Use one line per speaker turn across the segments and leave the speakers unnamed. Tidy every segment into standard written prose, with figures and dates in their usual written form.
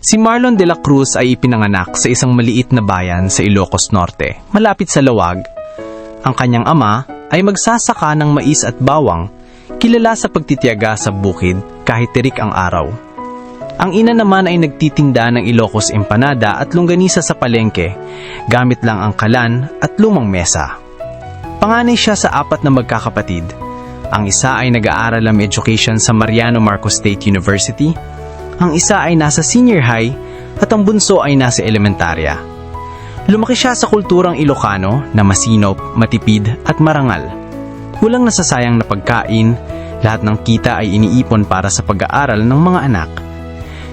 Si Marlon de la Cruz ay ipinanganak sa isang maliit na bayan sa Ilocos Norte, malapit sa Lawag. Ang kanyang ama ay magsasaka ng mais at bawang, kilala sa pagtitiyaga sa bukid kahit tirik ang araw. Ang ina naman ay nagtitinda ng Ilocos empanada at longganisa sa palengke, gamit lang ang kalan at lumang mesa. Panganay siya sa 4 na magkakapatid. Ang isa ay nag-aaral ng education sa Mariano Marcos State University, ang isa ay nasa senior high at ang bunso ay nasa elementarya. Lumaki siya sa kulturang Ilocano na masinop, matipid at marangal. Walang nasasayang na pagkain, lahat ng kita ay iniipon para sa pag-aaral ng mga anak.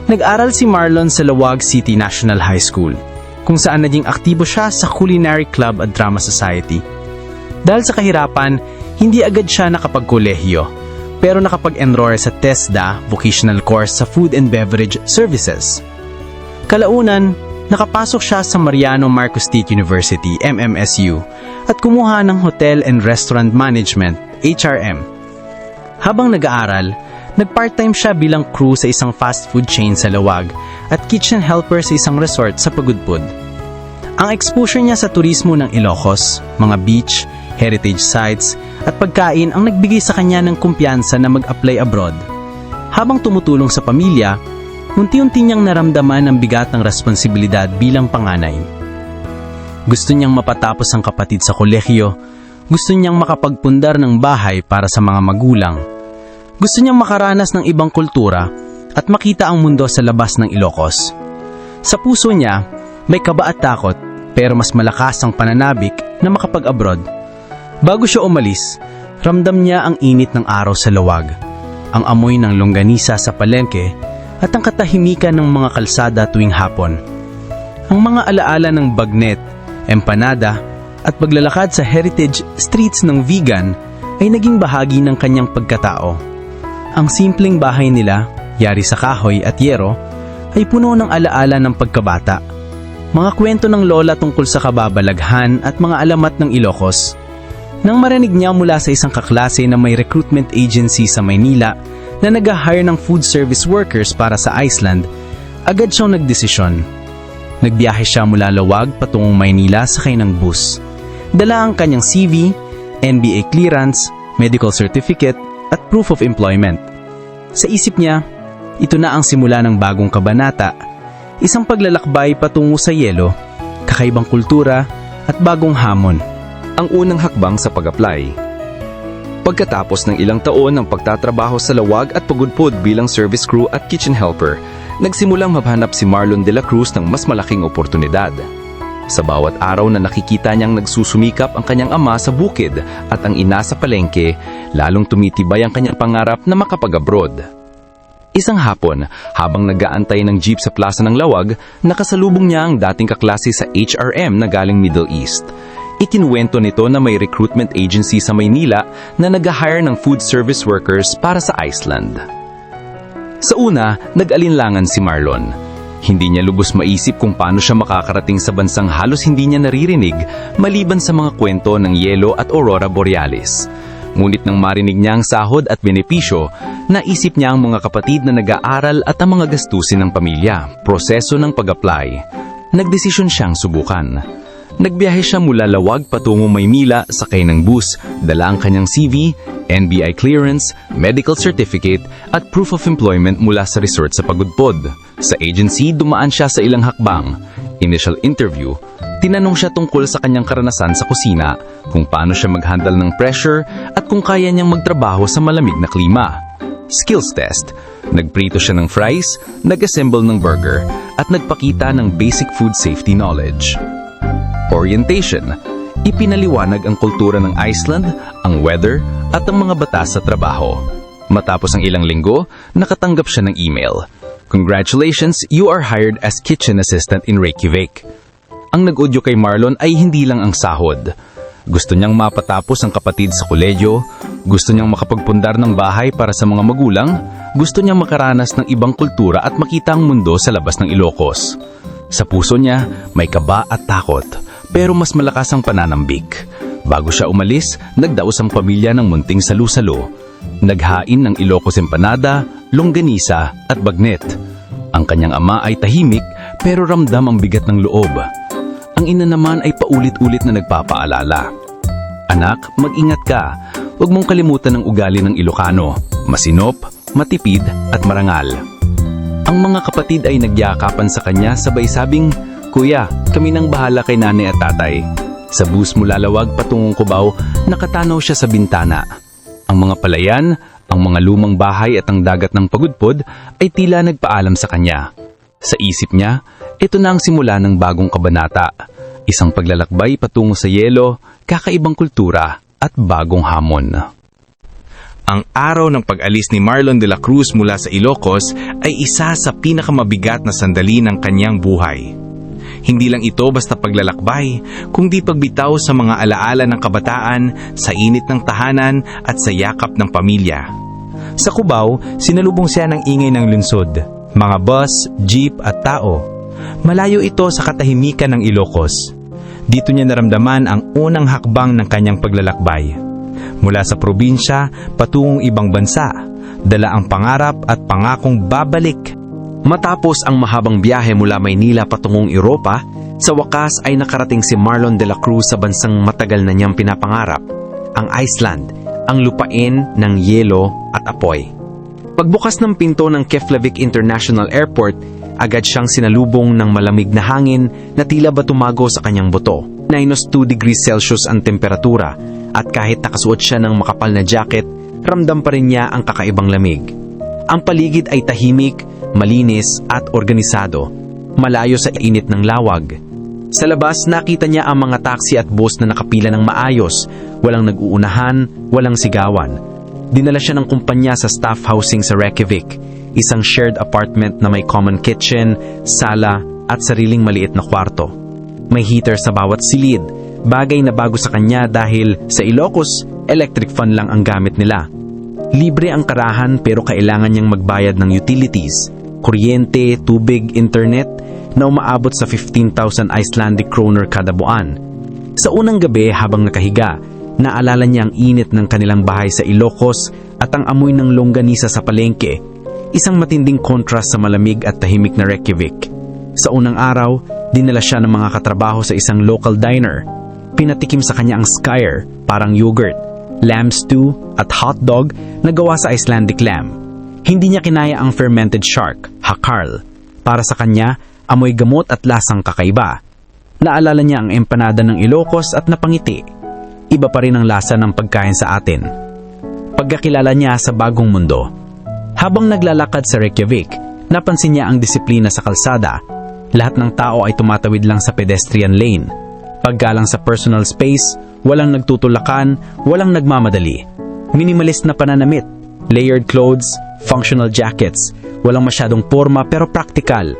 Nag-aral si Marlon sa Lawag City National High School, kung saan naging aktibo siya sa Culinary Club at Drama Society. Dahil sa kahirapan, hindi agad siya nakapagkolehiyo, pero nakapag-enroll sa TESDA vocational course sa Food and Beverage Services. Kalaunan, nakapasok siya sa Mariano Marcos State University, MMSU, at kumuha ng Hotel and Restaurant Management, HRM. Habang nag-aaral, nag-part-time siya bilang crew sa isang fast food chain sa Lawag at kitchen helper sa isang resort sa Pagudpud. Ang exposure niya sa turismo ng Ilocos, mga beach, heritage sites, at pagkain ang nagbigay sa kanya ng kumpiyansa na mag-apply abroad. Habang tumutulong sa pamilya, unti-unti niyang naramdaman ang bigat ng responsibilidad bilang panganay. Gusto niyang mapatapos ang kapatid sa kolehiyo, gusto niyang makapagpundar ng bahay para sa mga magulang. Gusto niyang makaranas ng ibang kultura at makita ang mundo sa labas ng Ilocos. Sa puso niya, may kaba at takot, pero mas malakas ang pananabik na makapag-abroad. Bago siya umalis, ramdam niya ang init ng araw sa Lawag, ang amoy ng longganisa sa palengke at ang katahimikan ng mga kalsada tuwing hapon. Ang mga alaala ng bagnet, empanada at paglalakad sa heritage streets ng vegan ay naging bahagi ng kanyang pagkatao. Ang simpleng bahay nila, yari sa kahoy at yero, ay puno ng alaala ng pagkabata. Mga kwento ng lola tungkol sa kababalaghan at mga alamat ng Ilocos. Nang marinig niya mula sa isang kaklase na may recruitment agency sa Maynila na nag-hire ng food service workers para sa Iceland, agad siyang nagdesisyon. Nagbiyahe siya mula Lawag patungong Maynila sakay ng bus. Dala ang kanyang CV, NBA clearance, medical certificate at proof of employment. Sa isip niya, ito na ang simula ng bagong kabanata, isang paglalakbay patungo sa yelo, kakaibang kultura at bagong hamon.
Ang unang hakbang sa pag-apply. Pagkatapos ng ilang taon ng pagtatrabaho sa Lawag at Pagudpud bilang service crew at kitchen helper, nagsimulang mahanap si Marlon de la Cruz ng mas malaking oportunidad. Sa bawat araw na nakikita niyang nagsusumikap ang kanyang ama sa bukid at ang ina sa palengke, lalong tumitibay ang kanyang pangarap na makapag-abroad. Isang hapon, habang nag-aantay ng jeep sa plaza ng Lawag, nakasalubong niya ang dating kaklase sa HRM na galing Middle East. Ikinuwento nito na may recruitment agency sa Maynila na nag-hire ng food service workers para sa Iceland. Sa una, nag-alinlangan si Marlon. Hindi niya lubos maisip kung paano siya makakarating sa bansang halos hindi niya naririnig maliban sa mga kwento ng yelo at aurora borealis. Ngunit nang marinig niya ang sahod at benepisyo, naisip niya ang mga kapatid na nag-aaral at ang mga gastusin ng pamilya, proseso ng pag-apply. Nagdesisyon siyang subukan. Nagbiyahe siya mula Lawag patungong Maynila sakay ng bus, dala ang kanyang CV, NBI clearance, medical certificate at proof of employment mula sa resort sa Pagudpud. Sa agency, dumaan siya sa ilang hakbang. Initial interview, tinanong siya tungkol sa kanyang karanasan sa kusina, kung paano siya mag-handle ng pressure at kung kaya niyang magtrabaho sa malamig na klima. Skills test, nagprito siya ng fries, nag-assemble ng burger at nagpakita ng basic food safety knowledge. Orientation, ipinaliwanag ang kultura ng Iceland, ang weather, at ang mga batas sa trabaho. Matapos ang ilang linggo, nakatanggap siya ng email. Congratulations, you are hired as kitchen assistant in Reykjavik. Ang nag-audio kay Marlon ay hindi lang ang sahod. Gusto niyang mapatapos ang kapatid sa koledyo, gusto niyang makapagpundar ng bahay para sa mga magulang, gusto niyang makaranas ng ibang kultura at makita ang mundo sa labas ng Ilocos. Sa puso niya, may kaba at takot, pero mas malakas ang pananambik. Bago siya umalis, nagdaos ang pamilya ng munting salu-salo. Naghain ng Ilocos empanada, longganisa at bagnet. Ang Ang kanyang ama ay tahimik pero ramdam ang bigat ng loob. Ang ina naman ay paulit-ulit na nagpapaalala. Anak, mag-ingat ka. Huwag mong kalimutan ang ugali ng Ilocano. Masinop, matipid at marangal. Ang mga kapatid ay nagyakapan sa kanya sabay sabing, "Kuya, kami nang bahala kay nanay at tatay." Sa bus mula Lawag patungong Cubao, nakatanaw siya sa bintana. Ang mga palayan, ang mga lumang bahay at ang dagat ng Pagudpod ay tila nagpaalam sa kanya. Sa isip niya, ito na ang simula ng bagong kabanata. Isang paglalakbay patungo sa yelo, kakaibang kultura at bagong hamon.
Ang araw ng pag-alis ni Marlon de la Cruz mula sa Ilocos ay isa sa pinakamabigat na sandali ng kanyang buhay. Hindi lang ito basta paglalakbay, kundi pagbitaw sa mga alaala ng kabataan, sa init ng tahanan at sa yakap ng pamilya. Sa Cubao, sinalubong siya ng ingay ng lungsod, mga bus, jeep at tao. Malayo ito sa katahimikan ng Ilocos. Dito niya naramdaman ang unang hakbang ng kanyang paglalakbay. Mula sa probinsya patungong ibang bansa, dala ang pangarap at pangakong babalik.
Matapos ang mahabang biyahe mula Maynila patungong Europa, sa wakas ay nakarating si Marlon de la Cruz sa bansang matagal na niyang pinapangarap, ang Iceland, ang lupain ng yelo at apoy. Pagbukas ng pinto ng Keflavik International Airport, agad siyang sinalubong ng malamig na hangin na tila ba tumago sa kanyang buto. -2 degrees Celsius ang temperatura at kahit nakasuot siya ng makapal na jacket, ramdam pa rin niya ang kakaibang lamig. Ang paligid ay tahimik, malinis at organisado, malayo sa init ng Lawag. Sa labas, nakita niya ang mga taxi at bus na nakapila ng maayos, walang nag-uunahan, walang sigawan. Dinala siya ng kumpanya sa staff housing sa Reykjavik, isang shared apartment na may common kitchen, sala at sariling maliit na kwarto. May heater sa bawat silid, bagay na bago sa kanya dahil sa Ilocos, electric fan lang ang gamit nila. Libre ang karahan pero kailangan niyang magbayad ng utilities, kuryente, tubig, internet na umaabot sa 15,000 Icelandic kroner kada buwan. Sa unang gabi habang nakahiga, naalala niya ang init ng kanilang bahay sa Ilocos at ang amoy ng longganisa sa palengke, isang matinding kontrast sa malamig at tahimik na Reykjavik. Sa unang araw, dinala siya ng mga katrabaho sa isang local diner. Pinatikim sa kanya ang skyr, parang yogurt, lamb stew at hotdog na gawa sa Icelandic lamb. Hindi niya kinaya ang fermented shark, hakarl. Para sa kanya, amoy gamot at lasang kakaiba. Naalala niya ang empanada ng Ilocos at napangiti. Iba pa rin ang lasa ng pagkain sa atin. Pagkakilala niya sa bagong mundo. Habang naglalakad sa Reykjavik, napansin niya ang disiplina sa kalsada. Lahat ng tao ay tumatawid lang sa pedestrian lane. Paggalang sa personal space, walang nagtutulakan, walang nagmamadali. Minimalist na pananamit, layered clothes, functional jackets, walang masyadong forma pero praktikal.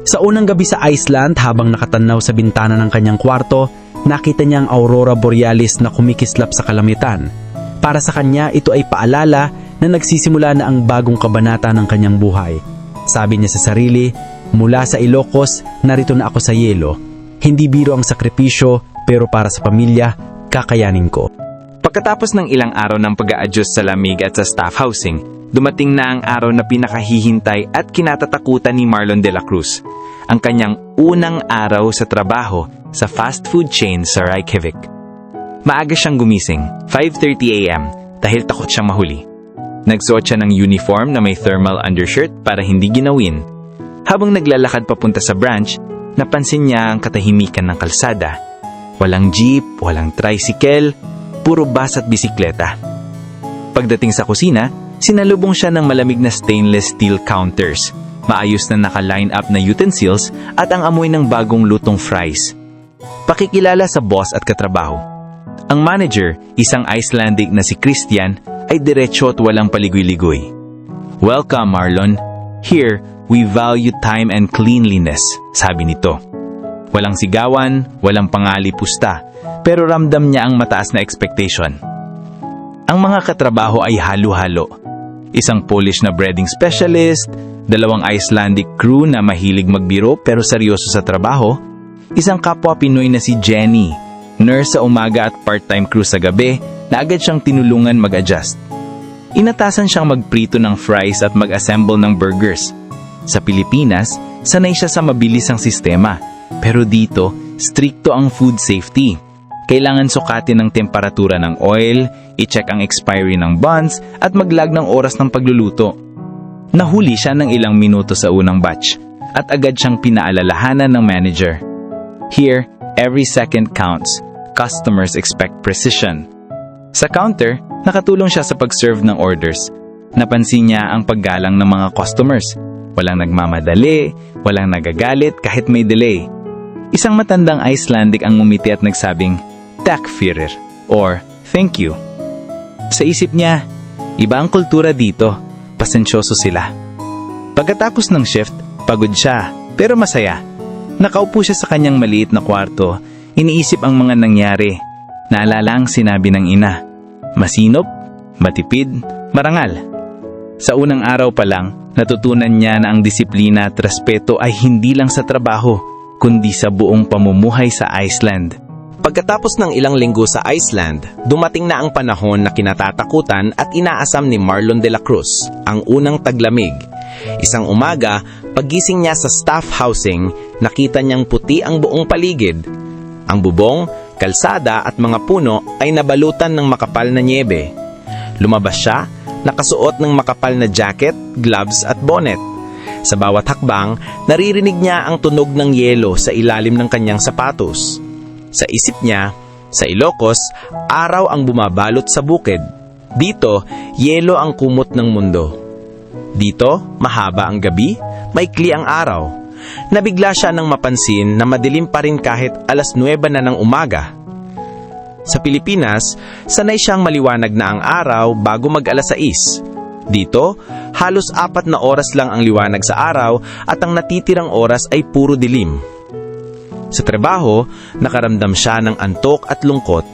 Sa unang gabi sa Iceland, habang nakatanaw sa bintana ng kanyang kwarto, nakita niya ang aurora borealis na kumikislap sa kalamitan. Para sa kanya, ito ay paalala na nagsisimula na ang bagong kabanata ng kanyang buhay. Sabi niya sa sarili, mula sa Ilocos, narito na ako sa yelo. Hindi biro ang sakripisyo, pero para sa pamilya, kakayanin ko.
Pagkatapos ng ilang araw ng pag-a-adjust sa lamig at sa staff housing, dumating na ang araw na pinakahihintay at kinatatakutan ni Marlon de la Cruz, ang kanyang unang araw sa trabaho sa fast food chain sa Reykjavik. Maaga siyang gumising, 5:30 a.m., dahil takot siyang mahuli. Nagsuot siya ng uniform na may thermal undershirt para hindi ginawin. Habang naglalakad papunta sa branch, napansin niya ang katahimikan ng kalsada. Walang jeep, walang tricycle, puro bus at bisikleta. Pagdating sa kusina, sinalubong siya ng malamig na stainless steel counters, maayos na naka-line up na utensils at ang amoy ng bagong lutong fries. Pakikilala sa boss at katrabaho. Ang manager, isang Icelandic na si Christian, ay diretso at walang paligoy-ligoy. "Welcome, Marlon. Here, we value time and cleanliness," sabi nito. Walang sigawan, walang pangalipusta, pero ramdam niya ang mataas na expectation. Ang mga katrabaho ay halo-halo. Isang Polish na breading specialist, 2 Icelandic crew na mahilig magbiro pero seryoso sa trabaho, isang kapwa Pinoy na si Jenny, nurse sa umaga at part-time crew sa gabi na agad siyang tinulungan mag-adjust. Inatasan siyang magprito ng fries at mag-assemble ng burgers.
Sa Pilipinas, sanay siya sa mabilisang sistema. Pero dito, strikto ang food safety. Kailangan sukatin ang temperatura ng oil, i-check ang expiry ng buns, at maglag ng oras ng pagluluto. Nahuli siya ng ilang minuto sa unang batch, at agad siyang pinaalalahanan ng manager. Here, every second counts. Customers expect precision. Sa counter, nakatulong siya sa pag-serve ng orders. Napansin niya ang paggalang ng mga customers. Walang nagmamadali, walang nagagalit kahit may delay. Isang matandang Icelandic ang ngumiti at nagsabing, "Tack fyrir," or "Thank you." Sa isip niya, iba ang kultura dito, pasensyoso sila. Pagkatapos ng shift, pagod siya, pero masaya. Nakaupo siya sa kanyang maliit na kwarto, iniisip ang mga nangyari. Naalala ang sinabi ng ina, masinop, matipid, marangal. Sa unang araw pa lang, natutunan niya na ang disiplina at respeto ay hindi lang sa trabaho, kundi sa buong pamumuhay sa Iceland.
Pagkatapos ng ilang linggo sa Iceland, dumating na ang panahon na kinatatakutan at inaasam ni Marlon de la Cruz, ang unang taglamig. Isang umaga, paggising niya sa staff housing, nakita niyang puti ang buong paligid. Ang bubong, kalsada at mga puno ay nabalutan ng makapal na nyebe. Lumabas siya, nakasuot ng makapal na jacket, gloves at bonnet. Sa bawat hakbang, naririnig niya ang tunog ng yelo sa ilalim ng kanyang sapatos. Sa isip niya, sa Ilocos, araw ang bumabalot sa bukid. Dito, yelo ang kumot ng mundo. Dito, mahaba ang gabi, maikli ang araw. Nabigla siya nang mapansin na madilim pa rin kahit 9:00 na ng umaga. Sa Pilipinas, sanay siyang maliwanag na ang araw bago mag 6:00. Dito, halos 4 na oras lang ang liwanag sa araw at ang natitirang oras ay puro dilim. Sa trabaho, nakaramdam siya ng antok at lungkot,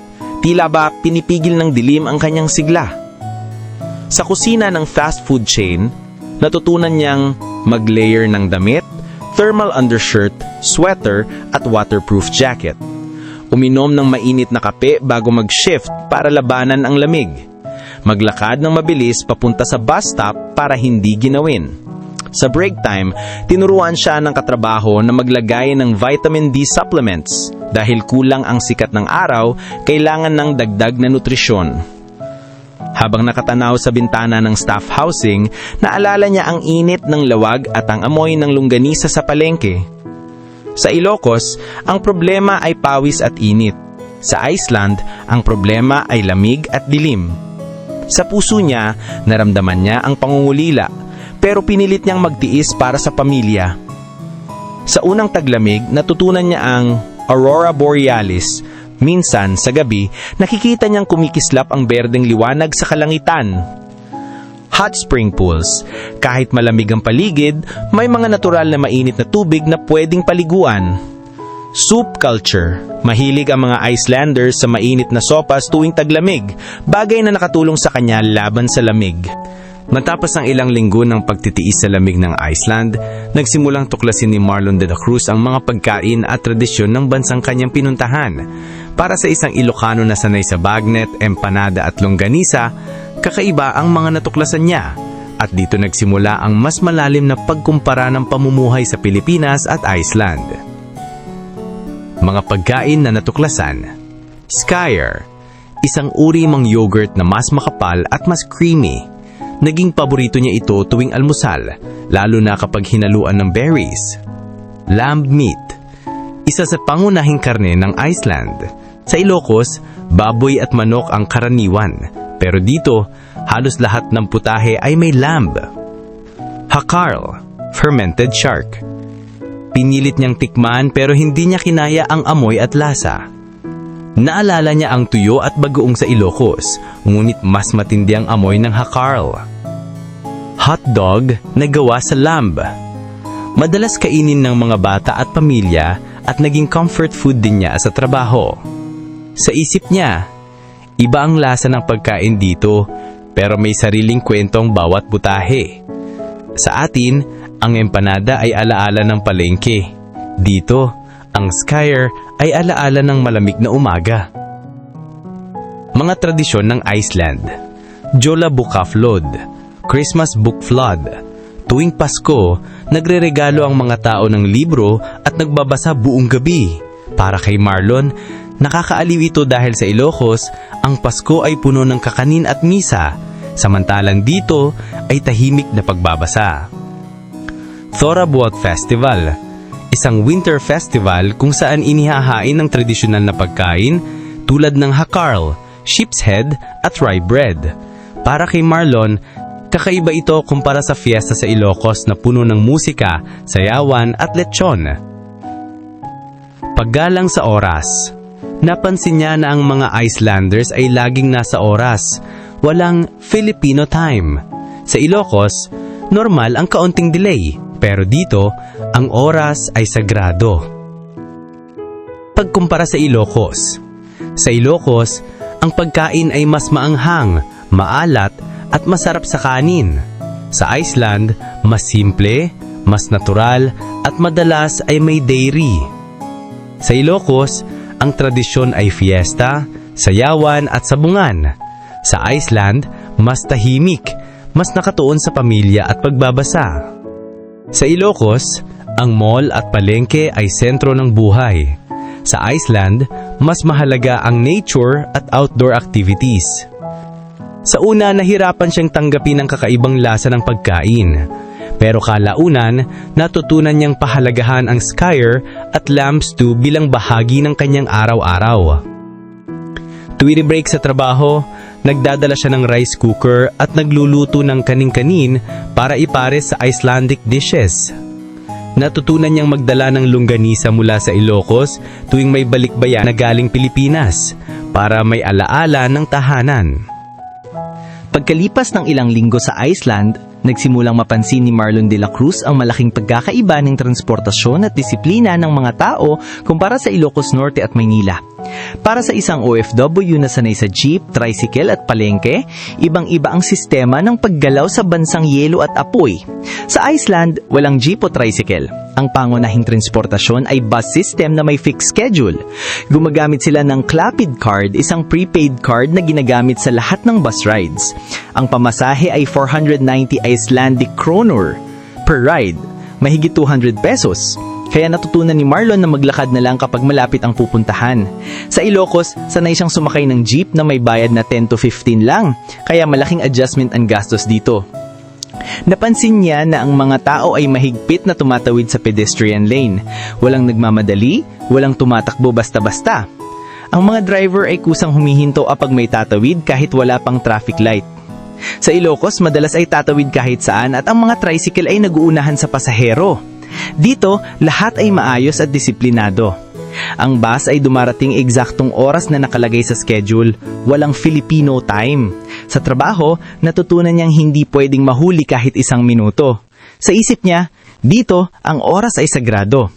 tila ba pinipigil ng dilim ang kanyang sigla. Sa kusina ng fast food chain, natutunan niyang mag-layer ng damit, thermal undershirt, sweater at waterproof jacket. Uminom ng mainit na kape bago mag-shift para labanan ang lamig. Maglakad ng mabilis papunta sa bus stop para hindi ginawin. Sa break time, tinuruan siya ng katrabaho na maglagay ng vitamin D supplements. Dahil kulang ang sikat ng araw, kailangan ng dagdag na nutrisyon. Habang nakatanaw sa bintana ng staff housing, naalala niya ang init ng lawag at ang amoy ng longganisa sa palengke. Sa Ilocos, ang problema ay pawis at init. Sa Iceland, ang problema ay lamig at dilim. Sa puso niya, naramdaman niya ang pangungulila, pero pinilit niyang magtiis para sa pamilya. Sa unang taglamig, natutunan niya ang Aurora Borealis. Minsan, sa gabi, nakikita niyang kumikislap ang berdeng liwanag sa kalangitan. Hot spring pools. Kahit malamig ang paligid, may mga natural na mainit na tubig na pwedeng paliguan. Soup culture. Mahilig ang mga Icelanders sa mainit na sopas tuwing taglamig, bagay na nakatulong sa kanya laban sa lamig. Matapos ang ilang linggo ng pagtitiis sa lamig ng Iceland, nagsimulang tuklasin ni Marlon de la Cruz ang mga pagkain at tradisyon ng bansang kanyang pinuntahan. Para sa isang Ilocano na sanay sa bagnet, empanada at longganisa, kakaiba ang mga natuklasan niya. At dito nagsimula ang mas malalim na pagkumpara ng pamumuhay sa Pilipinas at Iceland. Mga pagkain na natuklasan. Skyr, isang uri mang yogurt na mas makapal at mas creamy. Naging paborito niya ito tuwing almusal, lalo na kapag hinaluan ng berries. Lamb meat, isa sa pangunahing karne ng Iceland. Sa Ilocos, baboy at manok ang karaniwan, pero dito, halos lahat ng putahe ay may lamb. Hakarl, fermented shark. Pinilit niyang tikman pero hindi niya kinaya ang amoy at lasa. Naalala niya ang tuyo at bagoong sa Ilocos, ngunit mas matindi ang amoy ng hakarl. Hotdog na gawa sa lamb. Madalas kainin ng mga bata at pamilya at naging comfort food din niya sa trabaho. Sa isip niya, iba ang lasa ng pagkain dito, pero may sariling kwentong bawat butahe. Sa atin, ang empanada ay alaala ng palengke. Dito, ang skyr ay alaala ng malamig na umaga. Mga tradisyon ng Iceland. Jola Bukaflod, Christmas Book Flood, Tuwing Pasko, nagreregalo ang mga tao ng libro at nagbabasa buong gabi. Para kay Marlon, nakakaaliw ito dahil sa Ilocos, ang Pasko ay puno ng kakanin at misa, samantalang dito ay tahimik na pagbabasa. Thorabuot Festival, isang winter festival kung saan inihahain ng tradisyonal na pagkain tulad ng hakarl, sheep's head at rye bread. Para kay Marlon, kakaiba ito kumpara sa fiesta sa Ilocos na puno ng musika, sayawan at lechon. Paggalang sa oras. Napansin niya na ang mga Icelanders ay laging nasa oras. Walang Filipino time. Sa Ilocos, normal ang kaunting delay. Pero dito, ang oras ay sagrado. Pagkumpara sa Ilocos. Sa Ilocos, ang pagkain ay mas maanghang, maalat, at masarap sa kanin. Sa Iceland, mas simple, mas natural, at madalas ay may dairy. Sa Ilocos, ang tradisyon ay fiesta, sayawan at sabungan. Sa Iceland, mas tahimik, mas nakatuon sa pamilya at pagbabasa. Sa Ilocos, ang mall at palengke ay sentro ng buhay. Sa Iceland, mas mahalaga ang nature at outdoor activities. Sa una, nahirapan siyang tanggapin ang kakaibang lasa ng pagkain. Pero kalaunan, natutunan niyang pahalagahan ang skyr at lamb stew bilang bahagi ng kanyang araw-araw. Tuwing break sa trabaho, nagdadala siya ng rice cooker at nagluluto ng kanin-kanin para ipares sa Icelandic dishes. Natutunan niyang magdala ng longganisa mula sa Ilocos tuwing may balikbayan na galing Pilipinas para may alaala ng tahanan.
Pagkalipas ng ilang linggo sa Iceland, nagsimulang mapansin ni Marlon de la Cruz ang malaking pagkakaiba ng transportasyon at disiplina ng mga tao kumpara sa Ilocos Norte at Maynila. Para sa isang OFW na sanay sa jeep, tricycle at palengke, ibang-iba ang sistema ng paggalaw sa bansang yelo at apoy. Sa Iceland, walang jeep o tricycle. Ang pangunahing transportasyon ay bus system na may fixed schedule. Gumagamit sila ng Clapid card, isang prepaid card na ginagamit sa lahat ng bus rides. Ang pamasahe ay 490 Icelandic kronor per ride, mahigit 200 pesos. Kaya natutunan ni Marlon na maglakad na lang kapag malapit ang pupuntahan. Sa Ilocos, sanay siyang sumakay ng jeep na may bayad na 10 to 15 lang, kaya malaking adjustment ang gastos dito. Napansin niya na ang mga tao ay mahigpit na tumatawid sa pedestrian lane. Walang nagmamadali, walang tumatakbo basta-basta. Ang mga driver ay kusang humihinto kapag may tatawid kahit wala pang traffic light. Sa Ilocos, madalas ay tatawid kahit saan at ang mga tricycle ay naguunahan sa pasahero. Dito, lahat ay maayos at disiplinado. Ang bus ay dumarating eksaktong oras na nakalagay sa schedule, walang Filipino time. Sa trabaho, natutunan niyang hindi pwedeng mahuli kahit isang minuto. Sa isip niya, dito, ang oras ay sagrado.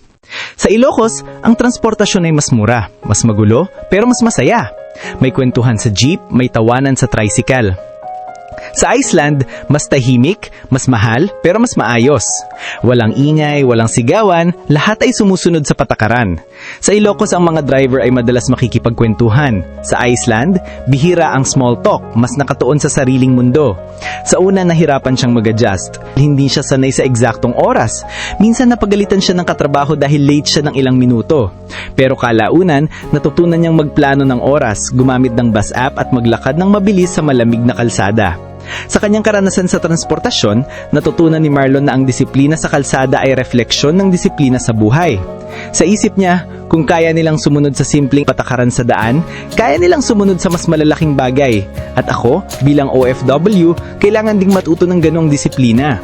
Sa Ilocos, ang transportasyon ay mas mura, mas magulo, pero mas masaya. May kwentuhan sa jeep, may tawanan sa tricycle. Sa Iceland, mas tahimik, mas mahal, pero mas maayos. Walang ingay, walang sigawan, lahat ay sumusunod sa patakaran. Sa Ilocos, ang mga driver ay madalas makikipagkwentuhan. Sa Iceland, bihira ang small talk, mas nakatuon sa sariling mundo. Sa una, nahirapan siyang mag-adjust. Hindi siya sanay sa eksaktong oras. Minsan napagalitan siya ng katrabaho dahil late siya ng ilang minuto. Pero kalaunan, natutunan niyang magplano ng oras, gumamit ng bus app at maglakad ng mabilis sa malamig na kalsada. Sa kanyang karanasan sa transportasyon, natutunan ni Marlon na ang disiplina sa kalsada ay refleksyon ng disiplina sa buhay. Sa isip niya, kung kaya nilang sumunod sa simpleng patakaran sa daan, kaya nilang sumunod sa mas malalaking bagay. At ako, bilang OFW, kailangan ding matuto ng ganong disiplina.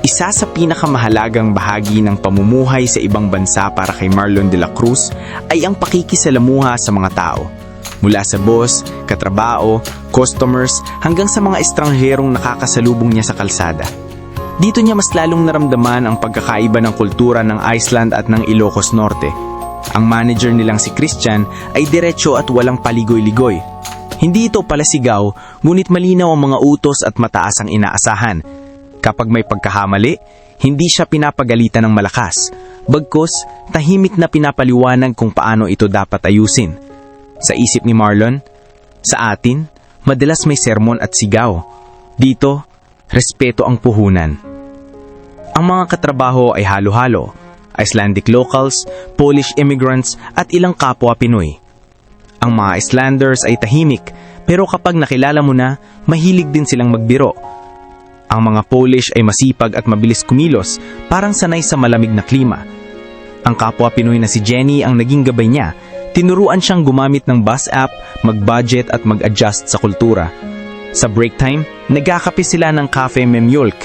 Isa sa pinakamahalagang bahagi ng pamumuhay sa ibang bansa para kay Marlon de la Cruz ay ang pakikisalamuha sa mga tao. Mula sa boss, katrabaho, customers, hanggang sa mga estrangherong nakakasalubong niya sa kalsada. Dito niya mas lalong naramdaman ang pagkakaiba ng kultura ng Iceland at ng Ilocos Norte. Ang manager nilang si Christian ay diretso at walang paligoy-ligoy. Hindi ito palasigaw, ngunit malinaw ang mga utos at mataas ang inaasahan. Kapag may pagkahamali, hindi siya pinapagalitan ng malakas. Bagkus, tahimik na pinapaliwanag kung paano ito dapat ayusin. Sa isip ni Marlon, sa atin, madalas may sermon at sigaw. Dito, respeto ang puhunan.
Ang mga katrabaho ay halo-halo, Icelandic locals, Polish immigrants at ilang kapwa Pinoy. Ang mga Icelanders ay tahimik, pero kapag nakilala mo na, mahilig din silang magbiro. Ang mga Polish ay masipag at mabilis kumilos, parang sanay sa malamig na klima. Ang kapwa Pinoy na si Jenny ang naging gabay niya. Tinuruan siyang gumamit ng bus app, mag-budget at mag-adjust sa kultura. Sa break time, nagkakape sila ng cafe memyolk,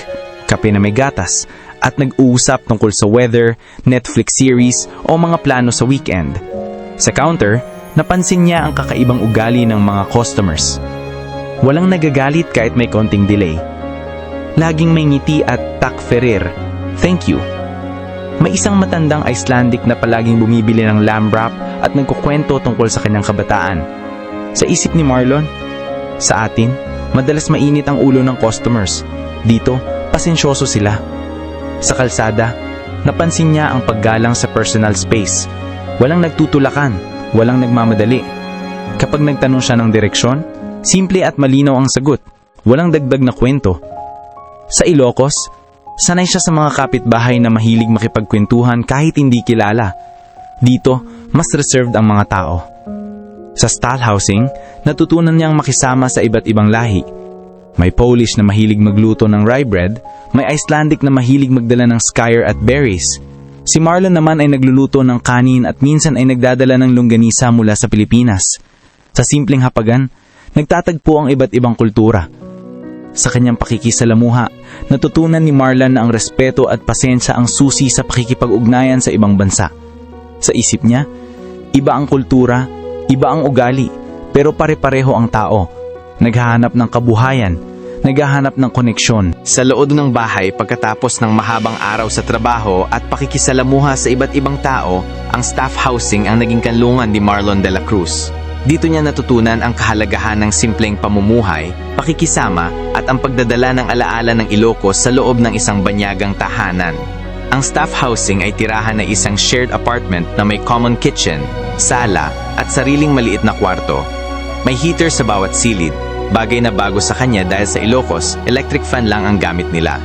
kape na may gatas, at nag-uusap tungkol sa weather, Netflix series o mga plano sa weekend. Sa counter, napansin niya ang kakaibang ugali ng mga customers. Walang nagagalit kahit may konting delay. Laging may ngiti at "Tak Ferrer, thank you." May isang matandang Icelandic na palaging bumibili ng lamb wrap at nagkukwento tungkol sa kanyang kabataan. Sa isip ni Marlon, sa atin, madalas mainit ang ulo ng customers. Dito, pasensyoso sila. Sa kalsada, napansin niya ang paggalang sa personal space. Walang nagtutulakan, walang nagmamadali. Kapag nagtanong siya ng direksyon, simple at malinaw ang sagot. Walang dagdag na kwento. Sa Ilocos, sanay siya sa mga kapitbahay na mahilig makipagkwentuhan kahit hindi kilala. Dito, mas reserved ang mga tao. Sa stall housing, natutunan niyang makisama sa iba't ibang lahi. May Polish na mahilig magluto ng rye bread, may Icelandic na mahilig magdala ng skyr at berries. Si Marlon naman ay nagluluto ng kanin at minsan ay nagdadala ng longganisa mula sa Pilipinas. Sa simpleng hapagan, nagtatagpo ang iba't ibang kultura. Sa kanyang pakikisalamuha, natutunan ni Marlon na ang respeto at pasensya ang susi sa pakikipag-ugnayan sa ibang bansa. Sa isip niya, iba ang kultura, iba ang ugali, pero pare-pareho ang tao. Naghahanap ng kabuhayan, naghahanap ng koneksyon.
Sa loob ng bahay pagkatapos ng mahabang araw sa trabaho at pakikisalamuha sa iba't ibang tao, ang staff housing ang naging kanlungan ni Marlon de la Cruz. Dito niya natutunan ang kahalagahan ng simpleng pamumuhay, pakikisama at ang pagdadala ng alaala ng Ilocos sa loob ng isang banyagang tahanan. Ang staff housing ay tirahan na isang shared apartment na may common kitchen, sala at sariling maliit na kwarto. May heater sa bawat silid, bagay na bago sa kanya dahil sa Ilocos, electric fan lang ang gamit nila.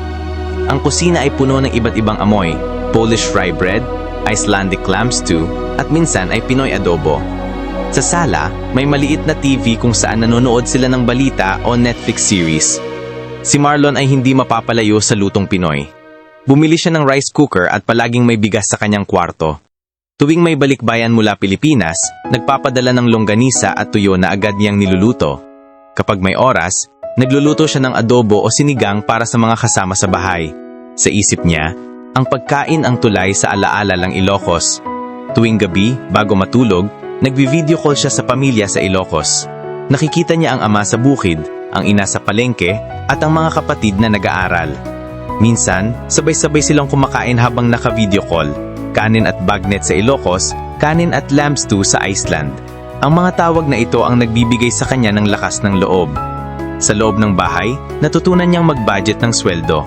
Ang kusina ay puno ng iba't ibang amoy, Polish rye bread, Icelandic lamb stew, at minsan ay Pinoy adobo. Sa sala, may maliit na TV kung saan nanonood sila ng balita o Netflix series. Si Marlon ay hindi mapapalayo sa lutong Pinoy. Bumili siya ng rice cooker at palaging may bigas sa kanyang kwarto. Tuwing may balikbayan mula Pilipinas, nagpapadala ng longganisa at tuyo na agad niyang niluluto. Kapag may oras, nagluluto siya ng adobo o sinigang para sa mga kasama sa bahay. Sa isip niya, ang pagkain ang tulay sa alaala ng Ilocos. Tuwing gabi, bago matulog, nagvi-video call siya sa pamilya sa Ilocos. Nakikita niya ang ama sa bukid, ang ina sa palengke, at ang mga kapatid na nag-aaral. Minsan, sabay-sabay silang kumakain habang naka-video call. Kanin at bagnet sa Ilocos, kanin at lamb stew sa Iceland. Ang mga tawag na ito ang nagbibigay sa kanya ng lakas ng loob. Sa loob ng bahay, natutunan niyang mag-budget ng sweldo.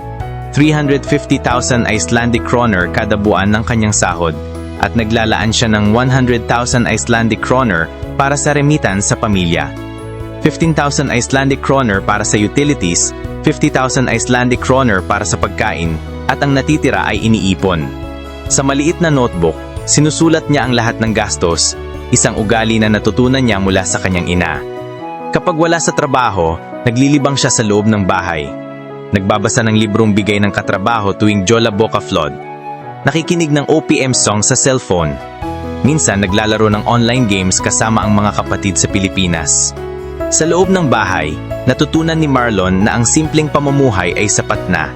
350,000 Icelandic kroner kada buwan ng kanyang sahod, at naglalaan siya ng 100,000 Icelandic kroner para sa remittance sa pamilya. 15,000 Icelandic kroner para sa utilities, 50,000 Icelandic kroner para sa pagkain, at ang natitira ay iniipon. Sa maliit na notebook, sinusulat niya ang lahat ng gastos, isang ugali na natutunan niya mula sa kanyang ina. Kapag wala sa trabaho, naglilibang siya sa loob ng bahay. Nagbabasa ng librong bigay ng katrabaho tuwing Jola Boca Flood. Nakikinig ng OPM song sa cellphone. Minsan naglalaro ng online games kasama ang mga kapatid sa Pilipinas. Sa loob ng bahay, natutunan ni Marlon na ang simpleng pamumuhay ay sapat na.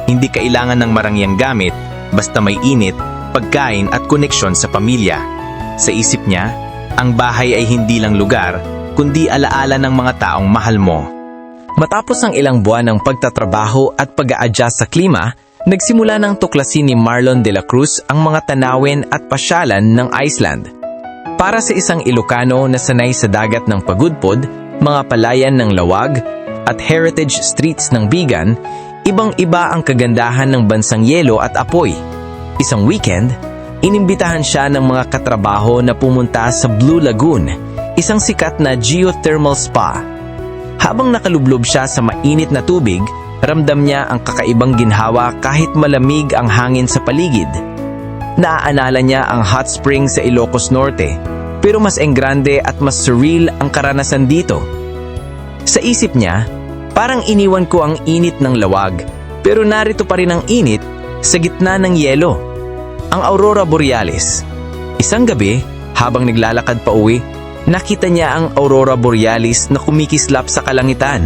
Hindi kailangan ng marangyang gamit, basta may init, pagkain at koneksyon sa pamilya. Sa isip niya, ang bahay ay hindi lang lugar, kundi alaala ng mga taong mahal mo.
Matapos ang ilang buwan ng pagtatrabaho at pag-a-adjust sa klima, nagsimula ng tuklasin ni Marlon de la Cruz ang mga tanawin at pasyalan ng Iceland. Para sa isang Ilocano na sanay sa dagat ng pagudpod, mga palayan ng lawag, at heritage streets ng Bigan, ibang-iba ang kagandahan ng bansang yelo at apoy. Isang weekend, inimbitahan siya ng mga katrabaho na pumunta sa Blue Lagoon, isang sikat na geothermal spa. Habang nakalublob siya sa mainit na tubig,
Ramdam niya ang kakaibang ginhawa kahit malamig ang hangin sa paligid. Naaalala niya ang hot spring sa Ilocos Norte, pero mas enggrande at mas surreal ang karanasan dito. Sa isip niya, parang iniwan ko ang init ng lawag, pero narito pa rin ang init sa gitna ng yelo. Ang Aurora Borealis. Isang gabi, habang naglalakad pa uwi, nakita niya ang Aurora Borealis na kumikislap sa kalangitan.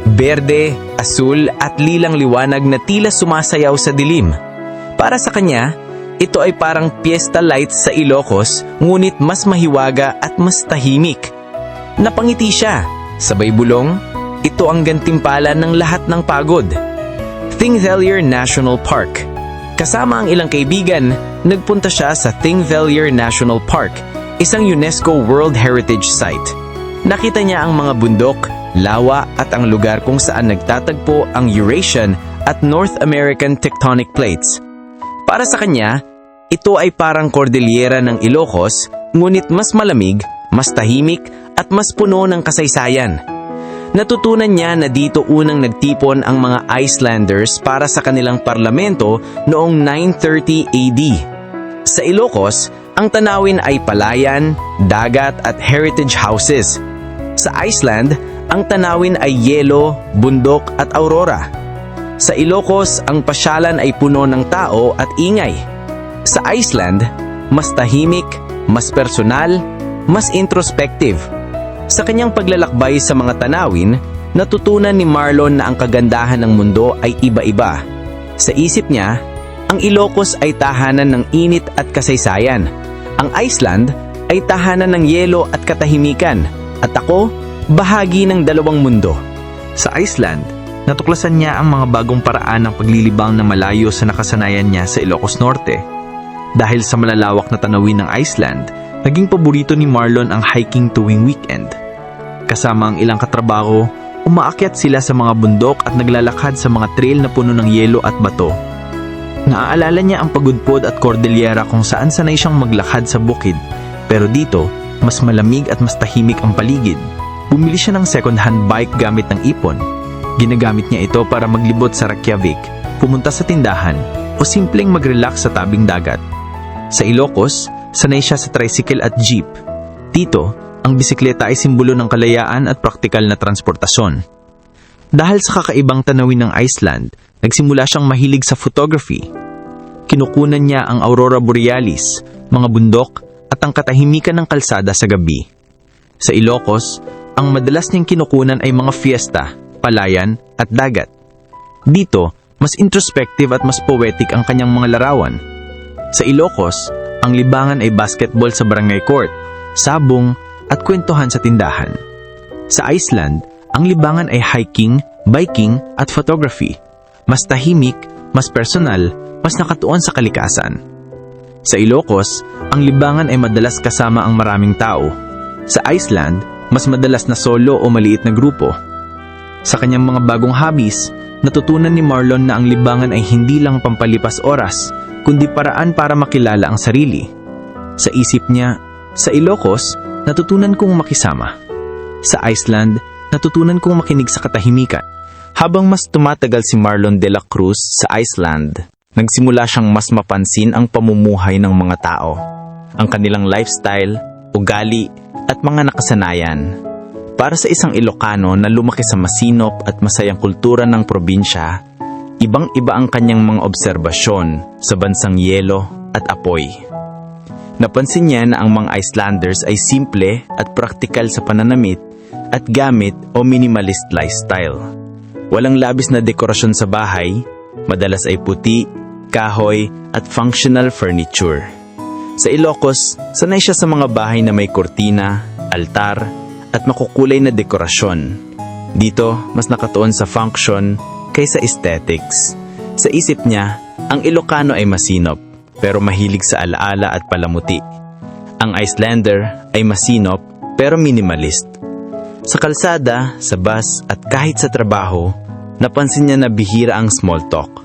Berde, asul at lilang liwanag na tila sumasayaw sa dilim. Para sa kanya, ito ay parang Fiesta Lights sa Ilocos, ngunit mas mahiwaga at mas tahimik. Napangiti siya. Sabay bulong, ito ang gantimpala ng lahat ng pagod. Thingvellir National Park. Kasama ang ilang kaibigan, nagpunta siya sa Thingvellir National Park, isang UNESCO World Heritage Site. Nakita niya ang mga bundok, lawa at ang lugar kung saan nagtatagpo ang Eurasian at North American tectonic plates. Para sa kanya, ito ay parang Cordillera ng Ilocos, ngunit mas malamig, mas tahimik at mas puno ng kasaysayan. Natutunan niya na dito unang nagtipon ang mga Icelanders para sa kanilang parlamento noong 930 AD. Sa Ilocos, ang tanawin ay palayan, dagat at heritage houses. Sa Iceland, ang tanawin ay yelo, bundok at aurora. Sa Ilocos, ang pasyalan ay puno ng tao at ingay. Sa Iceland, mas tahimik, mas personal, mas introspective. Sa kanyang paglalakbay sa mga tanawin, natutunan ni Marlon na ang kagandahan ng mundo ay iba-iba. Sa isip niya, ang Ilocos ay tahanan ng init at kasaysayan. Ang Iceland ay tahanan ng yelo at katahimikan. At ako, bahagi ng dalawang mundo.
Sa Iceland, natuklasan niya ang mga bagong paraan ng paglilibang na malayo sa nakasanayan niya sa Ilocos Norte. Dahil sa malalawak na tanawin ng Iceland, naging paborito ni Marlon ang hiking tuwing weekend. Kasama ang ilang katrabaho, umaakyat sila sa mga bundok at naglalakad sa mga trail na puno ng yelo at bato. Naaalala niya ang pagudpod at Cordillera kung saan sanay siyang maglakad sa bukid, pero dito, mas malamig at mas tahimik ang paligid. Bumili siya ng second-hand bike gamit ng ipon. Ginagamit niya ito para maglibot sa Reykjavik, pumunta sa tindahan, o simpleng mag-relax sa tabing dagat. Sa Ilocos, sanay siya sa tricycle at jeep. Dito, ang bisikleta ay simbolo ng kalayaan at praktikal na transportasyon. Dahil sa kakaibang tanawin ng Iceland, nagsimula siyang mahilig sa photography. Kinukunan niya ang Aurora Borealis, mga bundok, at ang katahimikan ng kalsada sa gabi. Sa Ilocos, ang madalas niyang kinukunan ay mga fiesta, palayan, at dagat. Dito, mas introspective at mas poetic ang kanyang mga larawan. Sa Ilocos, ang libangan ay basketball sa barangay court, sabong, at kwentuhan sa tindahan. Sa Iceland, ang libangan ay hiking, biking, at photography. Mas tahimik, mas personal, mas nakatuon sa kalikasan. Sa Ilocos, ang libangan ay madalas kasama ang maraming tao. Sa Iceland, mas madalas na solo o maliit na grupo. Sa kanyang mga bagong hobbies, natutunan ni Marlon na ang libangan ay hindi lang pampalipas oras, kundi paraan para makilala ang sarili. Sa isip niya, sa Ilocos, natutunan kong makisama. Sa Iceland, natutunan kong makinig sa katahimikan. Habang mas tumatagal si Marlon de la Cruz sa Iceland, nagsimula siyang mas mapansin ang pamumuhay ng mga tao, ang kanilang lifestyle, ugali, at mga nakasanayan. Para sa isang Ilocano na lumaki sa masinop at masayang kultura ng probinsya, ibang-iba ang kanyang mga obserbasyon sa bansang yelo at apoy. Napansin niya na ang mga Icelanders ay simple at praktikal sa pananamit at gamit o minimalist lifestyle. Walang labis na dekorasyon sa bahay, madalas ay puti, kahoy at functional furniture. Sa Ilocos, sanay siya sa mga bahay na may kortina, altar, at makukulay na dekorasyon. Dito, mas nakatuon sa function kaysa aesthetics. Sa isip niya, ang Ilocano ay masinop, pero mahilig sa alaala at palamuti. Ang Icelander ay masinop, pero minimalist. Sa kalsada, sa bus, at kahit sa trabaho, napansin niya na bihira ang small talk.